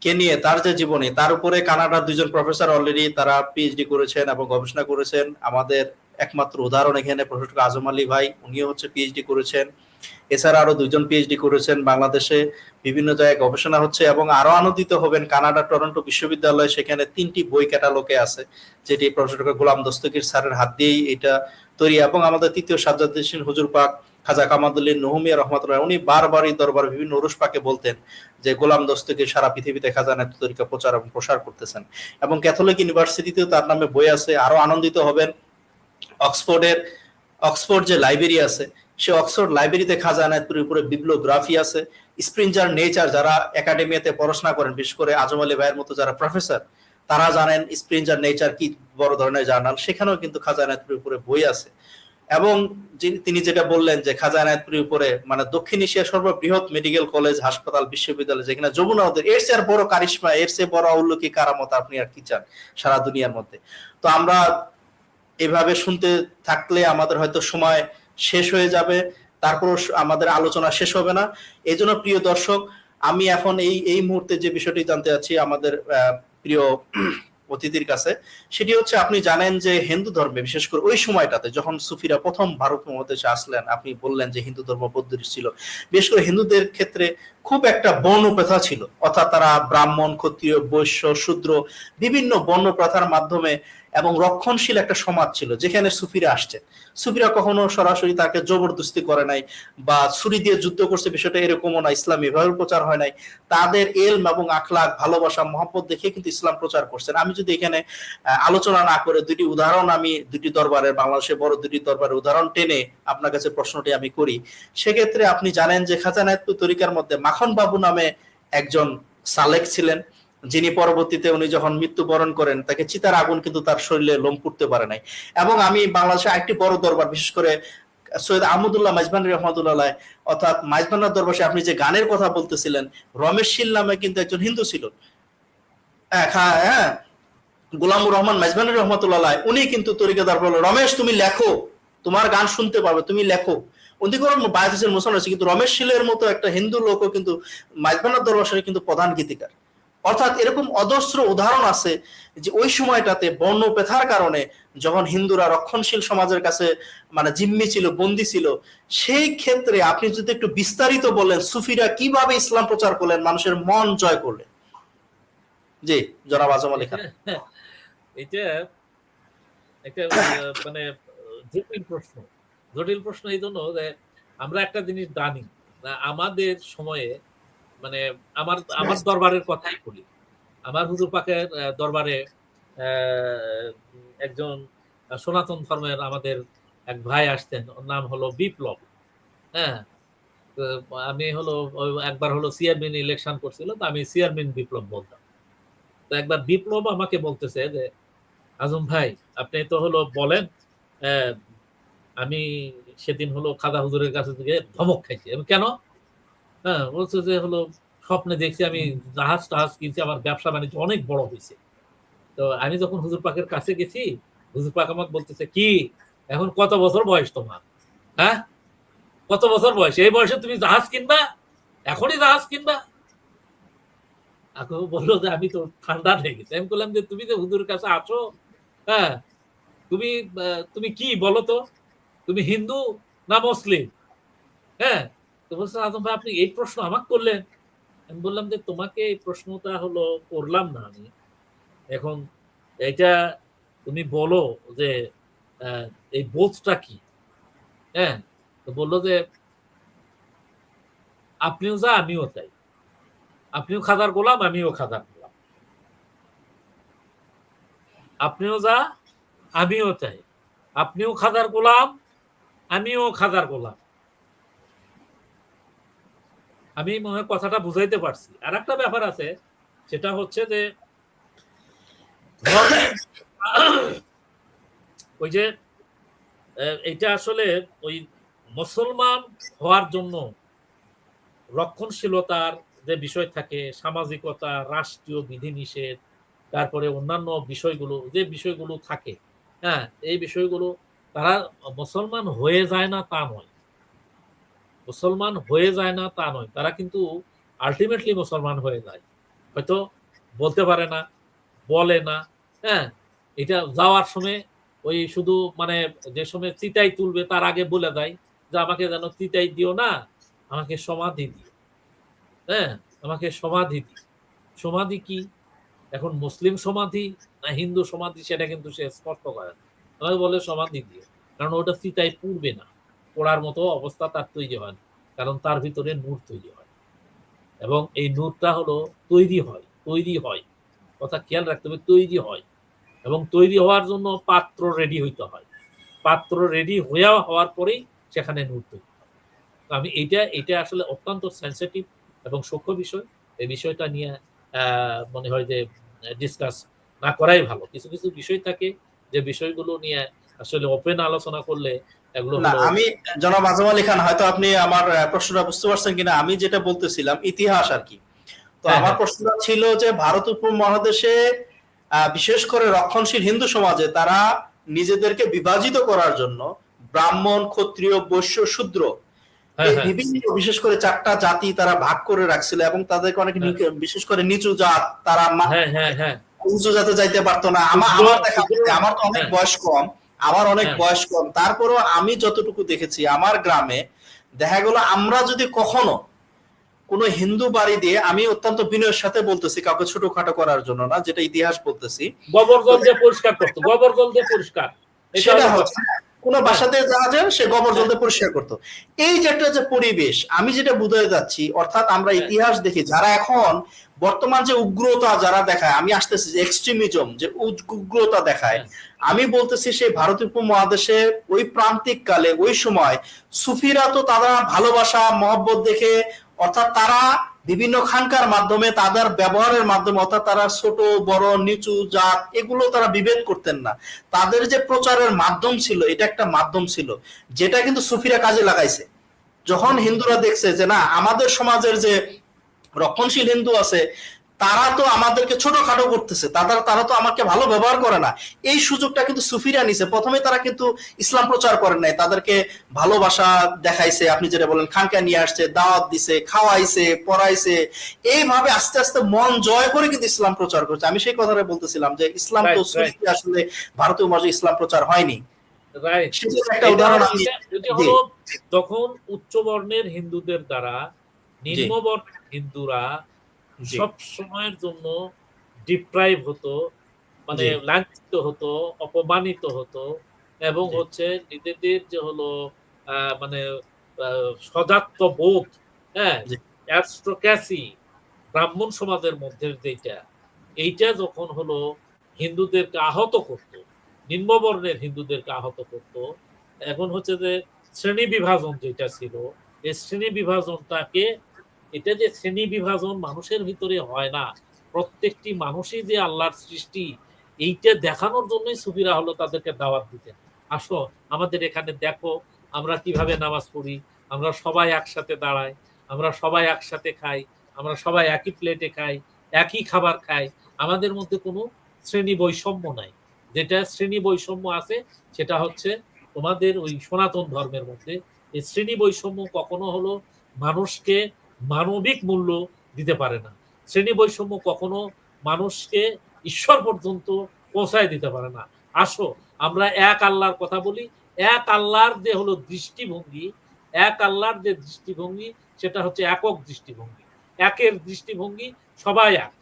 কে নিয়ে তার যে জীবনী, তার উপরে কানাডার 2জন প্রফেসর অলরেডি তারা পিএইচডি করেছেন এবং গবেষণা করেছেন। আমাদের একমাত্র উদাহরণ এখানে প্রফেসর আজম আলী ভাই, উনিও হচ্ছে পিএইচডি করেছেন। এছাড়া আরো 2জন পিএইচডি করেছেন। বাংলাদেশে বিভিন্ন জায়গায় গবেষণা হচ্ছে। এবং আরো আনন্দিত হবেন, কানাডা টরন্টো বিশ্ববিদ্যালয় সেখানে 3টি বই ক্যাটালগে আছে, যেটি প্রফেসর গোলাম দস্তগীর স্যারের হাত দিয়েই এটা তৈরি। এবং আমাদের তৃতীয় সাজ্জাদউদ্দিন হুজুর পাক খাজা কামালউদ্দিন নহমিয়া রহমাতুল্লাহ, উনি বারবারই দরবার বিভিন্ন উরুস পাকে বলতেন যে গোলাম দস্তগীর সারা পৃথিবীতে খাজা এনায়েত তরিকা প্রচার এবং প্রসার করতেছেন। এবং ক্যাথলিক ইউনিভার্সিটিতেও তার নামে বই আছে। আরো আনন্দিত হবেন, অক্সফোর্ড যে লাইব্রেরি আছে, সে অক্সফোর্ড লাইব্রেরিতে খাজা এনায়েতপুরীর উপরে বিবলিওগ্রাফি আছে। স্প্রিঞ্জার নেচার, যারা একাডেমিয়াতে পড়াশোনা করেন, বিশেষ করে আজম আলী ভাইয়ের মতো যারা প্রফেসর, তারা জানেন স্প্রিঞ্জার নেচার কি বড় ধরনের জার্নাল, সেখানেও কিন্তু খাজা এনায়েতপুরীর উপরে বই আছে। এবং তিনি যেটা বললেন যে খাজা এনায়েতপুরীর উপরে মানে দক্ষিণ এশিয়ার সর্ববৃহৎ মেডিকেল কলেজ, হাসপাতাল, বিশ্ববিদ্যালয়, যেখানে যমুনা নদের এর চেয়ে বড় কারিশমা, এর চেয়ে বড় অলৌকিক কারামত আপনি আর কি চান সারা দুনিয়ার মধ্যে। তো আমরা এভাবে শুনতে থাকলে আমাদের হয়তো সময় শেষ হয়ে যাবে, তারপর আমাদের আলোচনা শেষ হবে না। এই জন্য প্রিয় দর্শক, আমি এখন এই মুহূর্তে যে বিষয়টি জানতে চাচ্ছি আমাদের প্রিয় অতিথির কাছে, সেটি হচ্ছে, আপনি জানেন যে হিন্দু ধর্মে, বিশেষ করে ওই সময়টাতে যখন সুফিরা প্রথম ভারত মহাদেশে আসলেন, আপনি বললেন যে হিন্দু ধর্ম বৌদ্ধ ছিল, বিশেষ করে হিন্দুদের ক্ষেত্রে খুব একটা বর্ণ প্রথা ছিল, অর্থাৎ তারা ব্রাহ্মণ, ক্ষত্রিয়, বৈশ্য, শূদ্র বিভিন্ন বর্ণ প্রথার মাধ্যমে এবং রক্ষণশীল একটা সমাজ ছিল যেখানে সুফিরা আসছে। সুফিরা কখনো সরাসরি তাকে জবরদস্তি করে নাই বা ছুরি দিয়ে যুদ্ধ করছে, বিষয়টা এরকমও না, ইসলাম এভাবে প্রচার হয় নাই। তাদের এলম এবং আখলাক, ভালোবাসা, মহব্বত দেখে কিন্তু ইসলাম প্রচার করছেন। আমি যদি এখানে আলোচনা না করে দুটি উদাহরণ, আমি দুটি দরবারের, বাংলাদেশের বড় দুটি দরবারের উদাহরণ টেনে আপনার কাছে প্রশ্নটি আমি করি, সেক্ষেত্রে আপনি জানেন যে খাজা নায়াতুল তরিকার মধ্যে মাখন বাবু নামে একজন সালেক ছিলেন, যিনি পরবর্তীতে উনি যখন মৃত্যুবরণ করেন তাকে চিতার আগুন কিন্তু তার শরীরে লোম পুড়তে পারে নাই। এবং আমি বাংলাদেশে আরেকটি বড় দরবার, বিশেষ করে সৈয়দ আহমদুল্লাহ মাইজবানী রহমতুল্লাহ, অর্থাৎ মাইজবান্নার দরবারে আপনি যে গানের কথা বলতেছিলেন, রমেশ শীল নামে কিন্তু একজন হিন্দু ছিল। হ্যাঁ, গোলামুর রহমান মাইজবানী রহমতুল্লাহ, উনি কিন্তু তরিকাদার বলল, রমেশ তুমি লেখো, তোমার গান শুনতে পারবে, তুমি লেখো। উনি কোনো বায়াত হোসেন মুসলমান আছে, কিন্তু রমেশ শীলের মতো একটা হিন্দু লোকও কিন্তু মাইজবান্নার দরবারে কিন্তু প্রধান গীতিকার। অর্থাৎ এরকম অজস্র উদাহরণ আছে যে ওই সময়টাতে বর্ণ প্রথার কারণে যখন হিন্দুরা রক্ষণশীল সমাজের কাছে মানে জিম্মি ছিল, বন্দী ছিল, সেই ক্ষেত্রে আপনি যদি একটু বিস্তারিত বলেন সুফিরা কিভাবে ইসলাম প্রচার করলেন, মানুষের মন জয় করলেন। জি জনাব আজম আলী খান। এটা একটা মানে জটিল প্রশ্ন। জটিল প্রশ্ন এই জন্য যে আমরা একটা জিনিস জানি, আমাদের সময়ে মানে আমার দরবারের কথাই বলি। আমার হুজুর পাকের দরবারে একজন সনাতন ধর্মের আমাদের এক ভাই আসতেন, ওর নাম হলো বিপ্লব। হ্যাঁ, আমি হলো একবার হলো চেয়ারম্যান ইলেকশন করছিল, তো আমি চেয়ারম্যান বিপ্লব বলতাম। তো একবার বিপ্লব আমাকে বলতেছে যে আজম ভাই আপনি তো হলো বলেন, আমি সেদিন হলো খাজা হুজুরের কাছে থেকে ধমক খাইছি। আমি কেন? হ্যাঁ, বলছে যে হলো স্বপ্নে দেখছি আমি জাহাজ টাহাজ কিনছি, আমার ব্যবসা বাণিজ্য অনেক বড় হয়েছে। তো আমি যখন হুজুর পাকের কাছে গেছি, হুজুর পাক আমাকে বলতেছে, কি এখন কত বছর বয়স তোমার? হ্যাঁ, কত বছর বয়স? এই বয়সে তুমি জাহাজ কিনবা? এখনই জাহাজ কিনবা? বললো যে আমি তো ঠান্ডা হয়ে গেছি। আমি বললাম যে তুমি যে হুজুরের কাছে আছো, হ্যাঁ, তুমি তুমি কি বলো তো, তুমি হিন্দু না মুসলিম? হ্যাঁ, তো বলছে আজম ভাই আপনি এই প্রশ্ন আমাকে করলেন। আমি বললাম যে তোমাকে এই প্রশ্নটা হলো করলাম না আমি, এখন এটা তুমি বলো যে এই বোধটা কি। হ্যাঁ, তো বললো যে আপনিও যা আমিও তাই, আপনিও খাজার গোলাম আমিও খাজার গোলাম, আপনিও যা আমিও তাই, আপনিও খাজার গোলাম আমিও খাজার গোলাম। আমি মনে হয় কথাটা বুঝাইতে পারছি। আর একটা ব্যাপার আছে, সেটা হচ্ছে যে ওই যে এটা আসলে ওই মুসলমান হওয়ার জন্য রক্ষণশীলতার যে বিষয় থাকে, সামাজিকতা, রাষ্ট্রীয় বিধিনিষেধ, তারপরে অন্যান্য বিষয়গুলো, যে বিষয়গুলো থাকে, হ্যাঁ, এই বিষয়গুলো তারা মুসলমান হয়ে যায় না তা নয়, মুসলমান হয়ে যায় না তা নয়, তারা কিন্তু আলটিমেটলি মুসলমান হয়ে যায়। হয়তো বলতে পারে না, বলে না, হ্যাঁ, এটা যাওয়ার সময় ওই শুধু মানে যে সময় চিতাই তুলবে তার আগে বলে দেয় যে আমাকে যেন চিতাই দিও না, আমাকে সমাধি দিও। হ্যাঁ, আমাকে সমাধি দিও। সমাধি কি এখন মুসলিম সমাধি না হিন্দু সমাধি সেটা কিন্তু সে স্পষ্ট করে না, আমাকে বলে সমাধি দিও, কারণ ওটা চিতাই পুড়বে না, পড়ার মতো অবস্থা তার তৈরি হয় না, কারণ তার ভিতরে নূর তৈরি হয়, এবং এই নূরটা হলো তৈরি হয়, কথা খেয়াল রাখতে হবে, তৈরি হয়, এবং তৈরি হওয়ার জন্য পাত্র রেডি হইতে হয়, পাত্র রেডি হওয়ার পরেই সেখানে নূর তৈরি হয়। তো আমি এটা আসলে অত্যন্ত সেন্সিটিভ এবং সূক্ষ্ম বিষয়, এই বিষয়টা নিয়ে মনে হয় যে ডিসকাস না করাই ভালো। কিছু কিছু বিষয় থাকে যে বিষয়গুলো নিয়ে আসলে ওপেন আলোচনা করলে এগুলো না, হলো। আমি জনাব আজম আলী খান, হয়তো আপনি আমার প্রশ্নটা বুঝতে পারছেন কিনা, আমি যেটা বলতেছিলাম ইতিহাস আর কি। তো হ্যাঁ, আমার হ্যাঁ, প্রশ্নটা ছিল যে ভারত উপমহাদেশে বিশেষ করে রক্ষণশীল হিন্দু সমাজে তারা নিজেদেরকে বিভাজিত করার জন্য ব্রাহ্মণ, ক্ষত্রিয়, বৈশ্য, শূদ্র হ্যাঁ, এই হ্যাঁ, বিভিন্ন বিশেষ করে 4টা জাতি তারা ভাগ করে রাখছিল, এবং তাদেরকে অনেক হ্যাঁ, বিশেষ করে নিচু জাত, তারা হ্যাঁ, হ্যাঁ, হ্যাঁ, উঁচু জাতে যাইতে পারতো না। আমার শূদ্র আমার দেখা শূদ্র, আমার তো অনেক হ্যাঁ, বয়স কম, আমার অনেক হ্যাঁ, বয়স কম, তারপরেও আমি যতটুকু দেখেছি আমার গ্রামে দেখা গেল আমরা যদি কখনো কোন হিন্দু বাড়ি দিয়ে, আমি অত্যন্ত বিনয়ের সাথে বলতেছি, কাউকে ছোটখাটো করার জন্য না, যেটা ইতিহাস বলতেছি, গোবর জল দিয়ে পরিষ্কার করতো, গোবর জল দিয়ে পরিষ্কার, সেটা হচ্ছে কোন বাসাতে যাওয়া যায় সে গোবর জল দিয়ে পরিষ্কার করতো। এই যে একটা যে পরিবেশ, আমি যেটা বুঝতে যাচ্ছি, অর্থাৎ আমরা ইতিহাস দেখি, যারা এখন বর্তমান যে উগ্রতা যারা দেখায়, আমি আসতেছি যে এক্সট্রিমিজম, যে উগ্রতা দেখায়, আমি বলতেছি সেই ভারতীয় উপমহাদেশে ওই প্রান্তিক কালে ওই সময় সুফিরা তো তারা ভালোবাসা মহব্বত দেখে, অর্থাৎ তারা বিভিন্ন খানকার মাধ্যমে তাদের ব্যবহারের মাধ্যমে, অর্থাৎ তারা ছোট বড় নিচু জাত এগুলো তারা বিভেদ করতেন না। তাদের যে প্রচারের মাধ্যম ছিল, এটা একটা মাধ্যম ছিল যেটা কিন্তু সুফিরা কাজে লাগাইছে। যখন হিন্দুরা দেখছে যে না, আমাদের সমাজের যে রক্ষণশীল হিন্দু আছে তারা তো আমাদেরকে ছোটখাটো করতেছে, তারা তো আমাকে ভালো ব্যবহার করে না, এই সুযোগটা কিন্তু সুফিরা নিছে। প্রথমে তারা কিন্তু ইসলাম প্রচার করেন নাই, তাদেরকে ভালোবাসা দেখাইছে, আপনি যেটা বলেন খানকা নিয়ে আসছে, দাওয়াত দিছে, খাওয়াইছে, পড়াইছে, এইভাবে আস্তে আস্তে মন জয় করে কিন্তু ইসলাম প্রচার করছে। আমি সেই কথাটা বলতেছিলাম যে ইসলাম তো সুফি, আসলে ভারতীয় সমাজে ইসলাম প্রচার হয়নি। একটা উদাহরণ হলো তখন উচ্চ বর্ণের হিন্দুদের দ্বারা নিম্ন বর্ণের হিন্দুরা সব সময়ের জন্য ডিপ্রাইভ হতো, মানে লাঞ্ছিত হতো, অপমানিত হতো, এবং হচ্ছে নিজেদের যে হলো মানে সজাত্য বোধ, হ্যাঁ, অ্যারিস্টোক্রেসি, ব্রাহ্মণ সমাজের মধ্যে যেটা, এইটা যখন হলো হিন্দুদেরকে আহত করত, নিম্নবর্ণের হিন্দুদেরকে আহত করত, এখন হচ্ছে যে শ্রেণী বিভাজন যেটা ছিল, এই শ্রেণী বিভাজনটাকে, এটা যে শ্রেণী বিভাজন মানুষের ভিতরে হয় না, প্রত্যেকটি মানুষই যে আল্লাহর সৃষ্টি, এইটা দেখানোর জন্যই সুফিরা হলো তাদেরকে দাওয়াত দিতেন। আসো আমাদের এখানে দেখো আমরা কিভাবে নামাজ পড়ি, আমরা সবাই একসাথে দাঁড়াই, আমরা সবাই একসাথে খাই, আমরা সবাই একই প্লেটে খাই, একই খাবার খাই, আমাদের মধ্যে কোনো শ্রেণী বৈষম্য নাই। যেটা শ্রেণী বৈষম্য আছে সেটা হচ্ছে তোমাদের ওই সনাতন ধর্মের মধ্যে। এই শ্রেণী বৈষম্য কখনো হলো মানুষকে মানবিক মূল্য দিতে পারে না, শ্রেণী বৈষম্য কখনো মানুষকে ঈশ্বর পর্যন্ত পৌঁছায় দিতে পারে না। আসো আমরা এক আল্লাহর কথা বলি, এক আল্লাহর যে হলো দৃষ্টিভঙ্গি, এক আল্লাহর যে দৃষ্টিভঙ্গি সেটা হচ্ছে একক দৃষ্টিভঙ্গি, একের দৃষ্টিভঙ্গি, সবাই এক,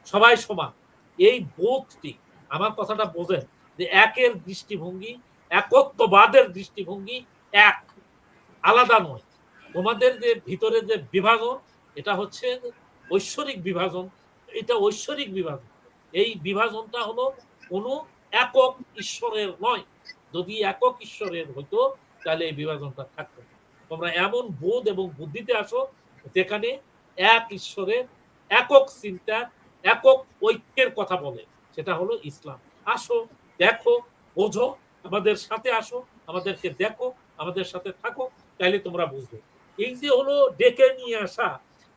সবাই সমান। এই বোধটি, আমার কথাটা বোঝেন, যে একের দৃষ্টিভঙ্গি, একত্ববাদের দৃষ্টিভঙ্গি, এক, আলাদা নয়। তোমাদের যে ভিতরে যে বিভাজন, এটা হচ্ছে ঐশ্বরিক বিভাজন, এটা ঐশ্বরিক বিভাজন। এই বিভাজনটা হলো কোনো একক ঈশ্বরের নয়। যদি একক ঈশ্বরের হতো তাহলে এই বিভাজনটা থাকতো না। তোমরা এমন বোধ এবং বুদ্ধিতে আসো যেখানে এক ঈশ্বরের একক চিন্তা, একক ঐক্যের কথা বলে, সেটা হলো ইসলাম। আসো, দেখো, বোঝো, আমাদের সাথে আসো, আমাদেরকে দেখো, আমাদের সাথে থাকো, তাইলে তোমরা বুঝবে। এই যে হলো ডেকে নিয়ে আসা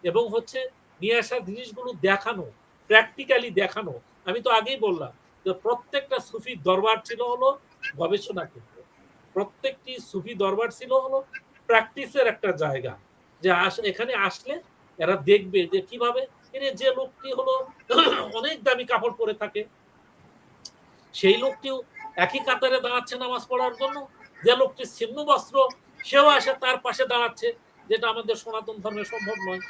এবং হচ্ছে নিয়ে আসা জিনিসগুলো দেখানো, প্র্যাকটিক্যালি দেখানো। আমি তো আগেই বললাম যে প্রত্যেকটা সুফি দরবার ছিল হলো গবেষণা কেন্দ্র, প্রত্যেকটি সুফি দরবার ছিল হলো প্র্যাকটিসের একটা জায়গা, যে এখানে আসলে এরা দেখবে যে কিভাবে যে লোকটি হলো অনেক দামি কাপড় পরে থাকে, সেই লোকটিও একই কাতারে দাঁড়াচ্ছে নামাজ পড়ার জন্য, যে লোকটি ছিন্ন বস্ত্র সেও আসে তার পাশে দাঁড়াচ্ছে, যেটা আমাদের সনাতন ধর্মে সম্ভব নয়।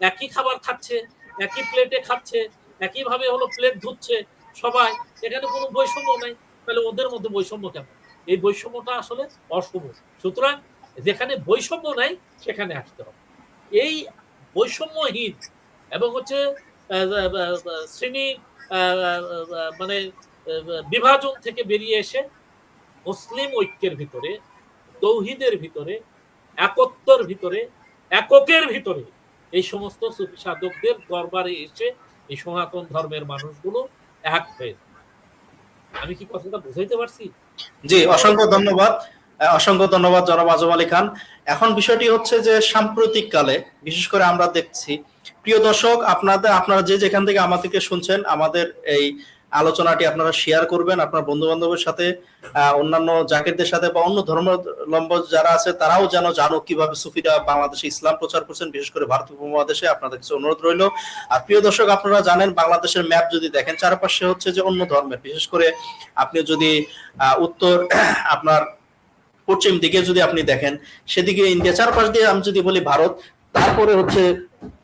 একই খাবার খাচ্ছে, একই প্লেটে খাচ্ছে, একই ভাবে হলো প্লেট ধুচ্ছে সবাই, এখানে কোনো বৈষম্য নাই। তাহলে ওদের মধ্যে বৈষম্য কেন? এই বৈষম্যটা আসলে অশুভ। সুতরাং যেখানে বৈষম্য নাই সেখানে আসতে হবে। এই বৈষম্যহীন এবং হচ্ছে শ্রেণী মানে বিভাজন থেকে বেরিয়ে এসে মুসলিম ঐক্যের ভিতরে, তৌহিদের ভিতরে, একত্বর ভিতরে, এককের ভিতরে এই সমস্ত সুফি সাধকদের দরবারে এসে এই সনাতন ধর্মের মানুষগুলো এক হয়ে। আমি কি কথাটা বুঝাইতে পারছি? জি, অসংখ্য ধন্যবাদ, অসংখ্য ধন্যবাদ জনাব আজম আলী খান। এখন বিষয়টি হচ্ছে যে সাম্প্রতিক কালে বিশেষ করে আমরা দেখছি, প্রিয় দর্শক, আপনারা যে যেখান থেকে আমাদেরকে শুনছেন, আমাদের এই আলোচনাটি আপনারা শেয়ার করবেন আপনার বন্ধু বান্ধবের সাথে, অন্যান্য জাকিরদের সাথে, বা অন্য ধর্মাবলম্বী যারা আছে তারাও যেন জানুক কিভাবে সুফিরা বাংলাদেশে ইসলাম প্রচার করছেন, বিশেষ করে ভারত উপমহাদেশে। আপনাদের কাছে অনুরোধ রইল। আর প্রিয় দর্শক, আপনারা জানেন বাংলাদেশের ম্যাপ যদি দেখেন, চারপাশে হচ্ছে যে অন্য ধর্মের, বিশেষ করে আপনি যদি উত্তর আপনার পশ্চিম দিকে যদি আপনি দেখেন, সেদিকে ইন্ডিয়া, চারপাশ দিয়ে আমি যদি বলি ভারত, তারপরে হচ্ছে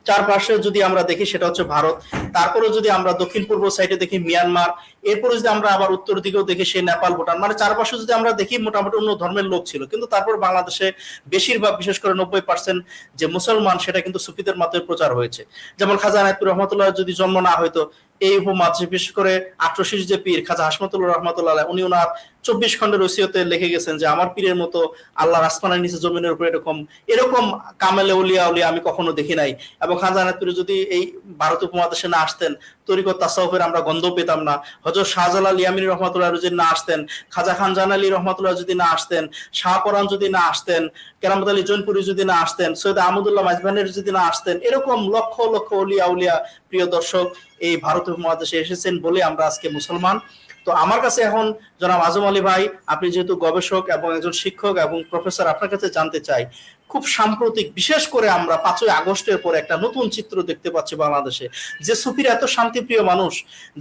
চারপাশে যদি আমরা দেখি সেটা হচ্ছে ভারত, তারপরে যদি আমরা দক্ষিণ পূর্ব সাইডে দেখি মিয়ানমার, এরপরে যদি আমরা আবার উত্তর দিকেও দেখি সে নেপাল ভুটান, মানে চারপাশে যদি আমরা দেখি মোটামুটি অন্য ধর্মের লোক ছিল, কিন্তু তারপর বাংলাদেশে বেশিরভাগ বিশেষ করে 90% যে মুসলমান সেটা কিন্তু সুফিদের মাধ্যমে প্রচার হয়েছে। যেমন খাজা নায়তুর রহমতুল্লাহ যদি জন্ম না হয়তো এই উপমহাদেশে, বিশেষ করে আট্রশিস যে পীর খাজা হাসমতুল্লাহ রহমতুল্লাহ, উনি ওনার 24 খণ্ডের ওসিয়তে লিখে গেছেন যে আমার পীরের মতো আল্লাহর আসমানের নিচে জমিনের উপর এরকম এরকম কামেলে উলিয়া উলিয়া আমি কখনো দেখি নাই। এবং খাজা নায়তুর যদি এই ভারত উপমহাদেশে না আসতেন, তরিকত তাসাউফের আমরা গন্ধ পেতাম না। হযরত শাহজালাল ইয়ামিনী রহমতুল্লাহ যদি না আসতেন, খাজা খান জানালি রহমতুল্লাহ যদি না আসতেন, শাহপরান যদি না আসতেন, কেরামত আলী জৈনপুরি যদি না আসতেন, সৈয়দ আহমদুল্লাহ মাইজভানের যদি না আসতেন, এরকম লক্ষ লক্ষ উলিয়া উলিয়া প্রিয় দর্শক এই ভারত উপমহাদেশে এসেছেন বলে আমরা আজকে মুসলমান। তো আমার কাছে এখন জনাব আজম আলী ভাই, আপনি যেহেতু গবেষক এবং একজন শিক্ষক এবং প্রফেসর, আপনার কাছে জানতে চাই, খুব সাম্প্রতিক বিশেষ করে আমরা 5ই আগস্টের পরে একটা নতুন চিত্র দেখতে পাচ্ছি বাংলাদেশে, যে সুফিরা এত শান্তিপ্রিয় মানুষ,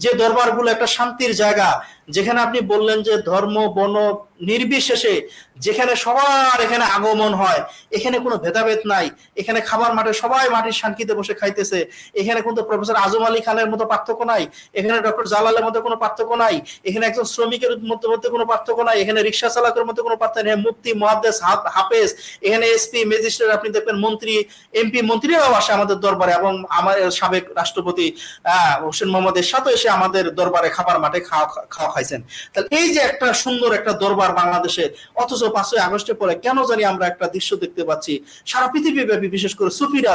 যে দরবারগুলো একটা শান্তির জায়গা, যেখানে আপনি বললেন যে ধর্ম বর্ণ নির্বিশেষে যেখানে সবার এখানে আগমন হয়, এখানে কোনো ভেদাভেদ নাই, এখানে খাবার মাঠে সবাই মাটির শান্তিতে বসে খাইতেছে, এখানে কিন্তু প্রফেসর আজম আলী খানের মতো পার্থক্য নাই, এখানে ডক্টর জালালের মধ্যে কোনো পার্থক্য নাই, এখানে একজন শ্রমিকের মধ্যে মধ্যে কোনো পার্থক্য নাই, এখানে রিক্সা চালকের মধ্যে কোনো পার্থক্য নেই, মুফতি মুহাদ্দিস হাফেজ, এখানে এসপি ম্যাজিস্ট্রেট, আপনি দেখবেন মন্ত্রী এমপি মন্ত্রীরাও আসে আমাদের দরবারে, এবং আমার সাবেক রাষ্ট্রপতি হোসেন মোহাম্মদ এরশাদও এসে আমাদের দরবারে খাবার মাঠে খাওয়া খাইছেন। তাহলে এই যে একটা সুন্দর একটা দরবার বাংলাদেশে, অথচ 5ই আগস্টের পরে কেন জানি আমরা একটা দৃশ্য দেখতে পাচ্ছি, সারা পৃথিবী ব্যাপী বিশেষ করে সুফিরা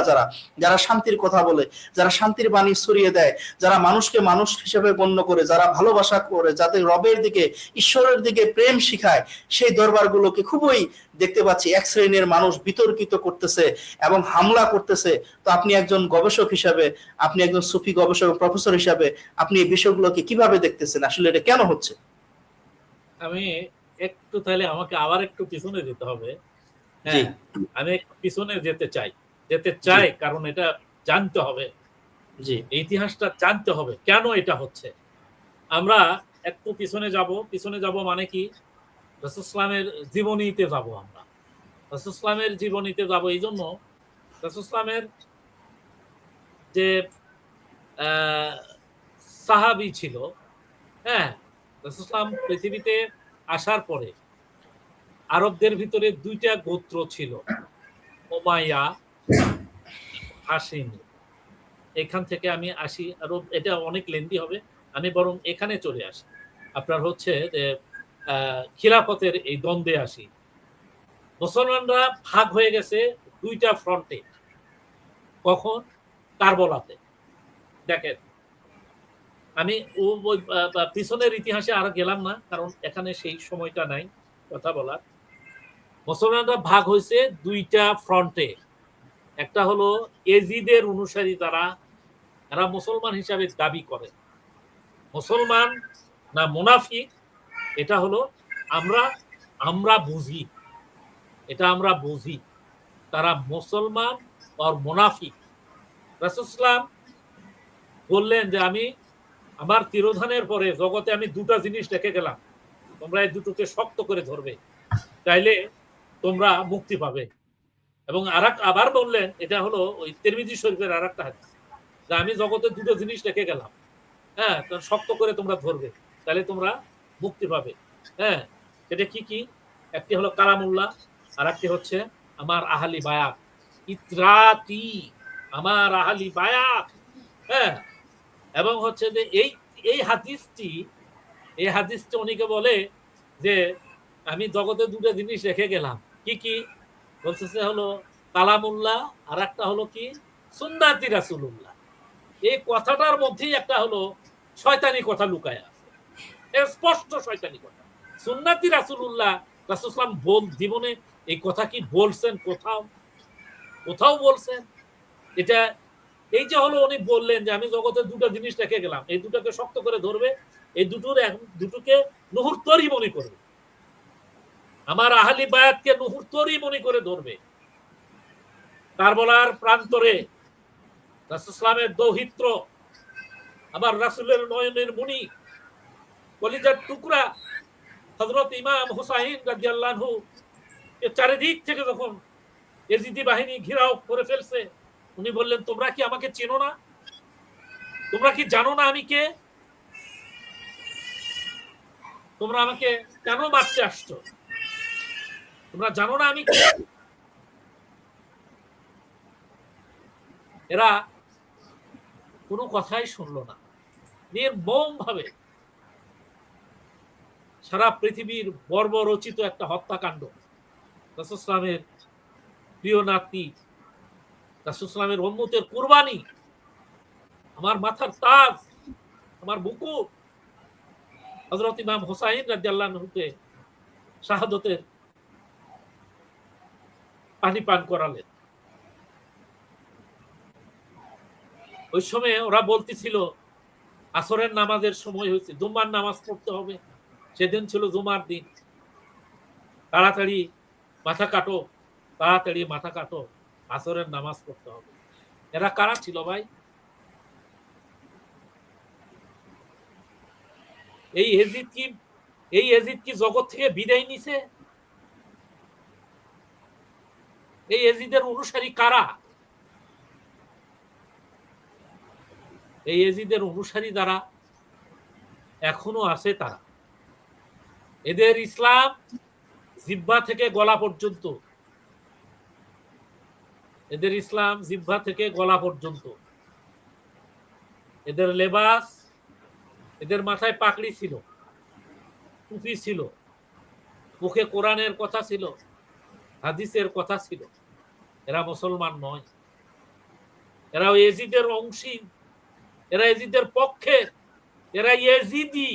যারা শান্তির কথা বলে, যারা শান্তির বাণী ছড়িয়ে দেয়, যারা মানুষকে মানুষ হিসেবে গণ্য করে, যারা ভালোবাসা করে, যাদের রবের দিকে ঈশ্বরের দিকে প্রেম শিখায়, সেই দরবারগুলোকে খুবই দেখতে পাচ্ছি এক শ্রেণীর মানুষ বিতর্কিত করতেছে এবং হামলা করতেছে। তো আপনি একজন গবেষক হিসাবে, আপনি একজন সুফি গবেষক প্রফেসর হিসাবে, আপনি এই বিষয়গুলোকে কিভাবে দেখতেছেন, আসলে এটা কেন হচ্ছে? আমি একটু, তাহলে আমাকে আবার একটু পিছনে যেতে হবে। হ্যাঁ, আমি একটু পিছনে যেতে চাই কারণ এটা জানতে হবে, জি, ইতিহাসটা জানতে হবে কেন এটা হচ্ছে। আমরা একটু পিছনে যাব মানে কি, রাসূল সাল্লাল্লাহু আলাইহি ওয়াসাল্লামের জীবনীতে যাব। আমরা রাসূল সাল্লাল্লাহু আলাইহি ওয়াসাল্লামের জীবনীতে যাব, এই জন্য রাসূল সাল্লাল্লাহু আলাইহি ওয়াসাল্লামের যে সাহাবী ছিল, হ্যাঁ, রাসূল সাল্লাল্লাহু আলাইহি ওয়াসাল্লাম পৃথিবীতে আসার পরে আরবদের ভিতরে 2টা গোত্র ছিল, উমাইয়া, হাশিম। এখান থেকে আমি আসি, আরো এটা অনেক লেন্দি হবে, আমি বরং এখানে চলে আসি, আপনার হচ্ছে যে খিলাফতের এই দ্বন্দ্বে আসি। মুসলমানরা ভাগ হয়ে গেছে 2টা ফ্রন্টে। কখন? কারবালাতে। দেখেন, আমি পিছনের ইতিহাসে আর গেলাম না, কারণ এখানে সেই সময়টা নাই কথা বলার। মুসলমানরা ভাগ হয়েছে 2টা ফ্রন্টে। একটা হলো এজিদের অনুসারী, এরা মুসলমান হিসাবে দাবি করে, মুসলমান না মুনাফিক এটা হলো আমরা বুঝি, এটা আমরা বুঝি তারা মুসলমান আর মুনাফিক। রাসূল সাল্লাল্লাহু আলাইহি ওয়াসাল্লাম বললেন যে আমি আমার তিরোধানের পরে জগতে আমি 2টা জিনিস রেখে গেলাম, তোমরা এই দুটোকে শক্ত করে ধরবে, তাইলে তোমরা মুক্তি পাবে। এবং আবার বললেন, এটা হলো ওই তিরমিজি শরীফের আরেকটা হাদিস, যে আমি জগতে 2টো জিনিস রেখে গেলাম, হ্যাঁ, শক্ত করে তোমরা ধরবে, তাহলে তোমরা মুক্তি পাবে। হ্যাঁ, সেটা কি কি? একটি হলো কালামুল্লাহ, আর একটি হচ্ছে আমার আহলি বায়াত, ইতরাতি, আমার আহলি বায়াত। হ্যাঁ, এবং হচ্ছে যে এই হাদিসটি অনেকে বলে যে আমি জগতে 2টা জিনিস রেখে গেলাম, কি কি? বলতেছে হলো কালামুল্লাহ, আর একটা হলো কি সুন্নাতি রাসূলুল্লাহ। এই কথাটার মধ্যেই একটা হলো শয়তানি কথা লুকায় আছে, স্পষ্ট শয়তানি কথা। সুন্নাতি রাসূলুল্লাহ, রাসূল সাল্লাল্লাহু আলাইহি ওয়াসাল্লাম জীবনে এই কথা কি বলছেন? কোথাও বলছেন? এটা এই যে হলো উনি বললেন যে আমি জগতে 2টা জিনিস রেখে গেলাম, এই দুটাকে শক্ত করে ধরবে, এই দুটোকে নুহুর তরি মনে করবে, আমার আহলি বায়াতকে নুহুর তরি মনে করে ধরবে। কারবালার প্রান্তরে রাসূল সাল্লাল্লাহু আলাইহি ওয়াসাল্লামের দৌহিত্র, আমার রাসূলের নয়নের মণি, কলিজার টুকরা হযরত ইমাম হুসাইন রাদিয়াল্লাহু আনহু, চারিদিক থেকে যখন এজিদি বাহিনী ঘেরাও করে ফেলছে, উনি বললেন, তোমরা কি আমাকে চেনো না? তোমরা কি জানো না আমি কে? তোমরা আমাকে কেন মারতে আসছো? তোমরা জানো না আমি কে? এরা কোনো কথাই শুনলো না, নির্মম ভাবে সারা পৃথিবীর বর্বরচিত একটা হত্যাকাণ্ড, রাসূল সাল্লাল্লাহু আলাইহি ওয়াসাল্লামের প্রিয় নাতি, রাসূল সাল্লাল্লাহু আলাইহি ওয়াসাল্লামের উম্মতের কুরবানি, আমার মাথার তাজ, আমার মুকুট, হযরত ইমাম হুসাইন রাদিয়াল্লাহু আনহুকে শাহাদাতের পানি পান করালেন। ওই সময় ওরা বলতেছিল আসরের নামাজের সময় হয়েছে, জুমার নামাজ পড়তে হবে, সেদিন ছিল জুমার দিন, তাড়াতাড়ি মাথা কাটো, তাড়াতাড়ি মাথা কাটো, আসরের নামাজ পড়তে হবে। এরা কারা ছিল ভাই? এই এজিদ কি জগৎ থেকে বিদায় নিছে? এই এজিদের অনুসারী কারা? এই এজিদের অনুসারী যারা এখনো আছে, তারা, এদের ইসলাম জিহ্বা থেকে গলা পর্যন্ত, এদের ইসলাম জিহ্বা থেকে গলা পর্যন্ত। এদের লেবাস, এদের মাথায় পাগড়ি ছিল, টুপি ছিল, মুখে কোরআনের কথা ছিল, হাদিসের কথা ছিল। এরা মুসলমান নয়, এরা এজিদের অংশী, এরা এজিদের পক্ষে, এরা এজিদি।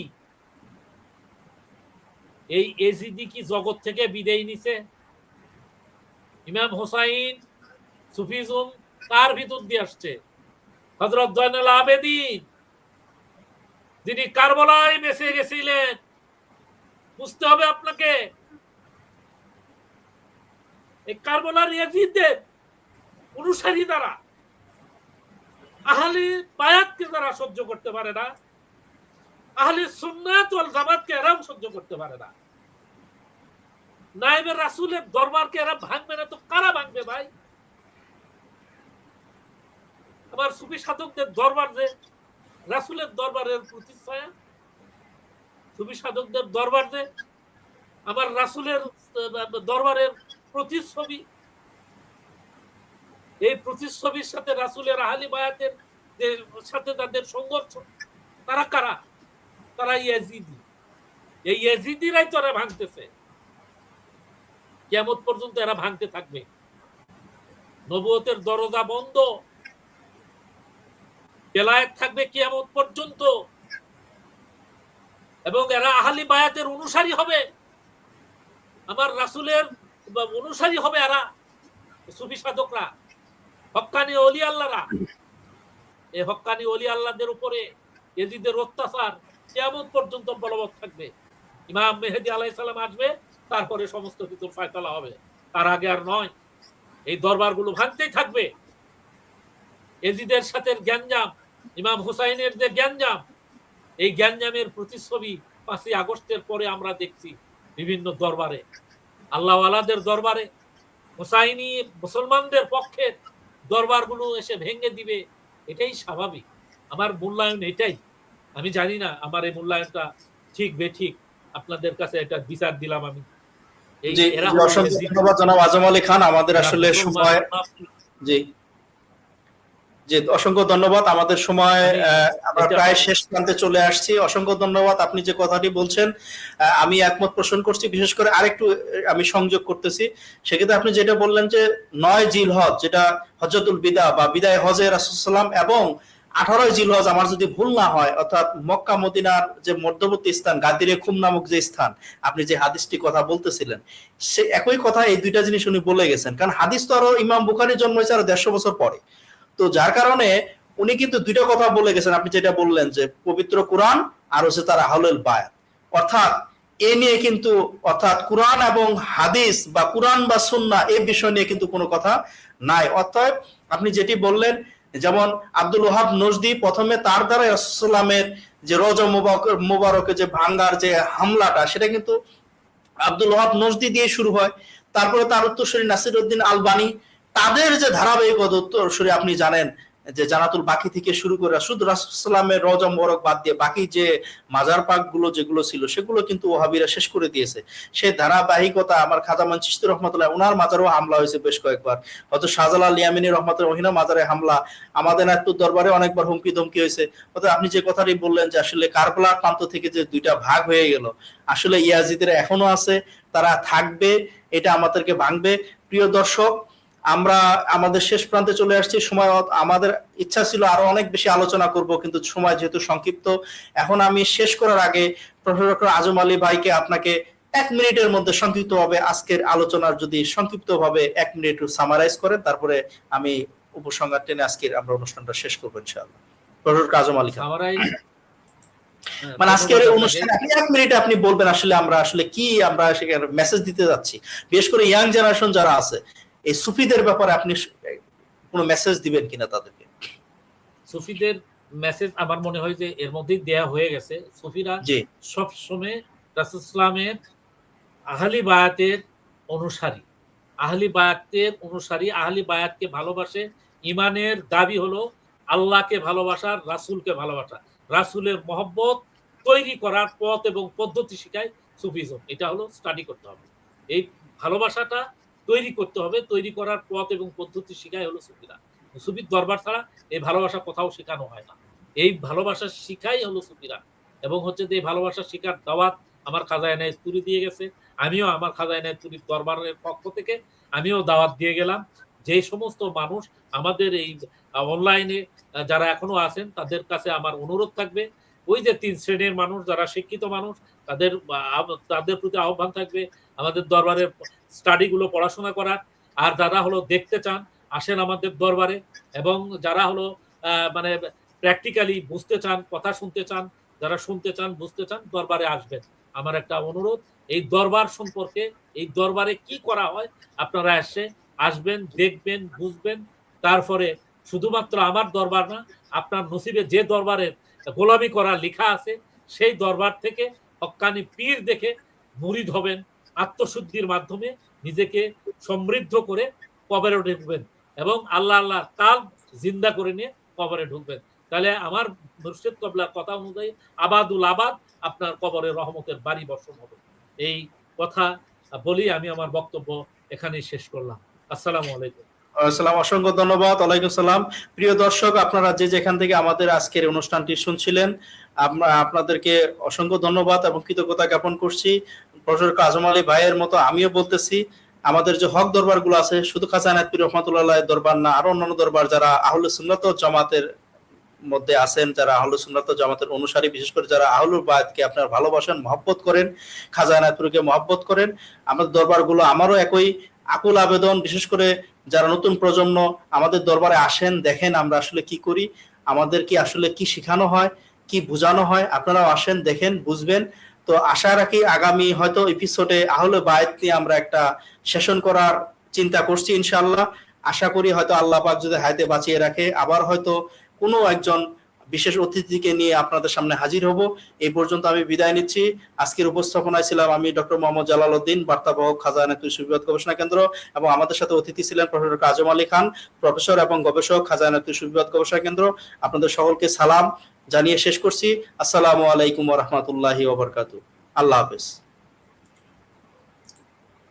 এই এজিদি কি জগৎ থেকে বিদায় নিছে? ইমাম হোসাইন সুফিজম তার ভিতর দিয়ে আসছে। হযরত জয়নুল আবেদিন, যিনি কারবালায় বেঁচে গেছিলেন, বুঝতে হবে আপনাকে, এই কারবালার ইয়াজিদের অনুসারী দ্বারা আহলে বায়াতকে যারা সহ্য করতে পারে না, আহলে সুন্নাত ওয়াল জামাতকে এরাও সহ্য করতে পারে না, নায়েবে রাসূলের দরবারকে এরা ভাঙবে না তো কারা ভাঙবে ভাই? আবার সুফি সাধকদের দরবার যে রাসূলের দরবারের প্রতিচ্ছায়া, সুফি সাধকদের দরবার যে আমার রাসূলের দরবারের প্রতিচ্ছবি, এই প্রতিচ্ছবির সাথে রাসূলের আহলি বায়াতের সাথে তাদের সংঘর্ষ। তারা কারা? তারা ইয়াজিদি। এই ইয়াজিদিরাই তো এরা ভাঙতেছে, কিয়ামত পর্যন্ত এরা ভাঙতে থাকবে। নবুয়তের দরজা বন্ধ, বেলায়েত থাকবে কিয়ামত পর্যন্ত, এবং এরা আহলি বায়াতের অনুসারী হবে, আমার রাসূলের অনুসারী হবে এরা, সুফি সাধকরা, হক্কানি ওলি আল্লাহরা। এই হক্কানি ওলি আল্লাহদের উপরে ইয়াজিদের অত্যাচার কিয়ামত পর্যন্ত বলবৎ থাকবে। ইমাম মেহেদী আলাইহিস সালাম আসবে, তারপরে সমস্ত কিছুর ফয়সালা হবে, তার আগে আর নয়। এই দরবারগুলো ভাঙতেই থাকবে। ইয়াজিদের সাথে গ্যাঞ্জাম, ইমাম হুসাইনের যে গ্যাঞ্জাম, এই গ্যাঞ্জামের প্রতিচ্ছবি 5ই আগস্টের পরে আমরা দেখছি বিভিন্ন দরবারে, আল্লাহওয়ালাদের দরবারে, হুসাইনি মুসলমানদের পক্ষে দরবারগুলো এসে ভেঙে দিবে। এটাই স্বাভাবিক, আমার মূল্যায়ন এটাই। আমি জানি না আমার এই মূল্যায়নটা ঠিক বেঠিক, আপনাদের কাছে এটা বিচার দিলাম আমি। অসংখ্য ধন্যবাদ জনাব আজম আলী খান। আমাদের আসলে সময়, জি জি অসংখ্য ধন্যবাদ। আমাদের সময় আমরা প্রায় শেষ প্রান্তে চলে আসছি। অসংখ্য ধন্যবাদ। আপনি যে কথাটি বলছেন আমি একমত পোষণ করছি। বিশেষ করে আরেকটু আমি সংযোগ করতেছি, সেক্ষেত্রে আপনি যেটা বললেন যে 9 জিলহজ, যেটা হজ্জাতুল বিদা বা বিদায় হজে রাসূলুল্লাহ সাল্লাল্লাহু আলাইহি ওয়াসাল্লাম, এবং 18 জিলহজ আমার যদি ভুল না হয়, অর্থাৎ মক্কা মদিনার যে মধ্যবর্তী স্থান গাদিরে খুম নামক যে স্থান, আপনি যে হাদিসটি কথা বলতেছিলেন, সে একই কথা এই দুইটা জিনিস উনি বলে গেছেন। কারণ হাদিস তো আরো ইমাম বুখারীর জন্ম হয়েছে আরো 150 বছর পরে। তো যার কারণে উনি কিন্তু দুইটা কথা বলে গেছেন। আপনি যেটা বললেন যে পবিত্র কোরআন আর হচ্ছে তার আহলুল বায়াত, অর্থাৎ এ নিয়ে কিন্তু, অর্থাৎ কোরআন এবং হাদিস বা কোরআন বা সুন্নাহ এই বিষয় নিয়ে কিন্তু কোনো কথা নাই। অর্থাৎ আপনি যেটি বললেন, যেমন আব্দুল ওয়াহাব নজদি প্রথমে তার দ্বারা রাসূলুল্লাহ সাল্লামের যে রওজা মুবারকে যে ভাঙ্গার যে হামলাটা, সেটা কিন্তু আব্দুল ওয়াহাব নজদি দিয়ে শুরু হয়। তারপরে তার উত্তরসূরি নাসিরউদ্দিন আলবানী তাদের যে ধারাবাহিকতা উত্তরসূরি আপনি জানেন যে জানাতুল বাকি থেকে শুরু করে শুধু রাসূলুল্লাহের রওজা মোবারক বাদ দিয়ে বাকি যে মাজার পাক গুলো যেগুলো ছিল সেগুলো কিন্তু ওহাবিরা শেষ করে দিয়েছে। সেই ধারাবাহিকতা আমার খাজা মান চিশতি রহমাতুল্লাহ ওনার মাজারেও হামলা হয়েছে বেশ কয়েকবার, হয়তো শাহজালাল ইয়ামিনী রহমাতুল্লাহ ওহিনা মাজারে হামলা, আমাদের নাট্য দরবারে অনেকবার হুমকি ধমকি হয়েছে। অর্থাৎ আপনি যে কথাটি বললেন যে আসলে কারবালার প্রান্ত থেকে যে দুইটা ভাগ হয়ে গেল, আসলে ইয়াজিদের এখনো আছে, তারা থাকবে, এটা আমাদেরকে ভাঙবে। প্রিয় দর্শক, আমরা আমাদের শেষ প্রান্তে চলে আসছি। সময় আমাদের ইচ্ছা ছিল আরো অনেক বেশি আলোচনা করব, কিন্তু সময় যেহেতু সংক্ষিপ্ত, এখন আমি শেষ করার আগে প্রফেসর ডক্টর আজম আলী ভাইকে আপনাকে 1 মিনিটের মধ্যে সংক্ষিপ্তভাবে আজকের আলোচনার যদি সংক্ষিপ্তভাবে 1 মিনিট সামারাইজ করেন, তারপরে আমি উপসংহার টেনে আজকের আমরা অনুষ্ঠানটা শেষ করবো ইনশাআল্লাহ। প্রফেসর আজম আলী খান, মানে আজকের অনুষ্ঠানে আপনি 1 মিনিটে আপনি বলবেন আসলে আমরা আসলে কি আমরা সেখানে মেসেজ দিতে যাচ্ছি, বিশেষ করে ইয়াং জেনারেশন যারা আছে, এই সুফিদের ব্যাপারে আপনি কোনো মেসেজ দিবেন কিনা তাদেরকে? সুফিদের মেসেজ আমার মনে হয় যে এর মধ্যেই দেয়া হয়ে গেছে। সুফিরা সব সময় রাসূল সাল্লামের আহলি বায়াতের অনুসারী, আহলি বায়াতকে ভালোবাসে। ইমানের দাবি হলো আল্লাহকে ভালোবাসার, রাসূলকে ভালোবাসা, রাসূলের মহব্বত তৈরি করার পথ এবং পদ্ধতি শিখায় সুফিজম। এটা হলো স্টাডি করতে হবে, এই ভালোবাসাটা তৈরি করতে হবে, তৈরি করার পথ এবং পদ্ধতি শিখায় হলো সুফিরা। সুফির দরবার ছাড়া এই ভালোবাসা কোথাও শেখানো হয় না, এই ভালোবাসা শিখাই হলো সুফিরা। এবং হচ্ছে যে ভালোবাসা শিখার দাওয়াত আমার খাজা এনায়েত পুরি দিয়ে গেছে, আমিও আমার খাজা এনায়েত পুরির দরবারের পক্ষ থেকে আমিও দাওয়াত দিয়ে গেলাম। যে সমস্ত মানুষ আমাদের এই অনলাইনে যারা এখনো আছেন তাদের কাছে আমার অনুরোধ থাকবে, ওই যে 3 শ্রেণীর মানুষ যারা শিক্ষিত মানুষ তাদের প্রতি আহ্বান থাকবে আমাদের দরবারের স্টাডি গুলো পড়াশোনা করার। আর যারা হলো দেখতে চান আসেন আমাদের দরবারে, এবং যারা হলো মানে প্র্যাকটিক্যালি বুঝতে চান, কথা শুনতে চান, যারা শুনতে চান বুঝতে চান দরবারে আসবেন। আমার একটা অনুরোধ, এই দরবার সম্পর্কে, এই দরবারে কি করা হয় আপনারা আসবেন, দেখবেন, বুঝবেন। তারপরে শুধুমাত্র আমার দরবার না, আপনার নসিবে যে দরবারের গোলামি করা লেখা আছে সেই দরবার থেকে হক্কানি পীর দেখে মুরিদ হবেন, আত্মশুদ্ধির মাধ্যমে নিজেকে সমৃদ্ধ করে কবরে ঢুকবেন এবং আল্লাহ আল্লাহ কাল জিন্দা করে নিয়ে কবরে ঢুকবেন। তাহলে আমার মুর্শিদ কবলার কথা অনুযায়ী আবাদুল আবাদ আপনার কবরে রহমতের বাড়ি বর্ষণ হবে। এই কথা বলি আমি আমার বক্তব্য এখানেই শেষ করলাম। আসসালামু আলাইকুম। আসসালাম, অসংখ্য ধন্যবাদ। ওয়ালাইকুম সালাম। প্রিয় দর্শক, আপনারা যে যেখান থেকে আমাদের আজকের অনুষ্ঠানটি শুনছিলেন, আপনাদেরকে অসংখ্য ধন্যবাদ এবং কৃতজ্ঞতা জ্ঞাপন করছি। প্রফেসর আজম আলী ভাইয়ের মতো আমিও বলতেছি, আমাদের যে হক দরবার গুলো আছে, শুধু খাজা এনায়েত পীর রহমাতুল্লাহ দরবার না, আরো অন্যান্য দরবার যারা আহলে সুন্নাত ওয়াল জামাতের মধ্যে আছেন, যারা আহলে সুন্নাত ওয়াল জামাতের অনুসারী, বিশেষ করে যারা আহলুল বায়াতকে আপনারা ভালোবাসেন, মহব্বত করেন, খাজা এনায়েত পীরকে মহব্বত করেন, আমাদের দরবারগুলো আমারও একই আকুল আবেদন। বিশেষ করে যারা নতুন প্রজন্ম আমাদের দরবারে আসেন, দেখেন আমরা আসলে কি করি, আমাদের কি আসলে কি শেখানো হয়, কি বোঝানো হয়, আপনারাও আসেন, দেখেন, বুঝবেন। তো আশা রাখি আগামী হয়তো এপিসোডে আহলে বায়াত নিয়ে আমরা একটা সেশন করার চিন্তা করছি ইনশাআল্লাহ। আশা করি হয়তো আল্লাহ পাক যদি হায়াতে বাঁচিয়ে রাখে আবার হয়তো কোনো একজন বিশেষ অতিথিকে নিয়ে আপনাদের সামনে হাজির হব। এই পর্যন্ত আমি বিদায় নিচ্ছি। আজকের উপস্থাপনায় ছিলাম আমি ডক্টর মোহাম্মদ জালালউদ্দিন, বার্তাবাহক, খাজা এনায়েত সুফিবাদ গবেষণা কেন্দ্র, এবং আমাদের সাথে অতিথি ছিলেন প্রফেসর আজম আলী খান, প্রফেসর এবং গবেষক, খাজা এনায়েত সুফিবাদ গবেষণা কেন্দ্র। আপনাদের সকলকে সালাম জানিয়ে শেষ করছি। আসসালামু আলাইকুম ওয়া রাহমাতুল্লাহি ওয়া বারাকাতুহু। আল্লাহ হাফেজ।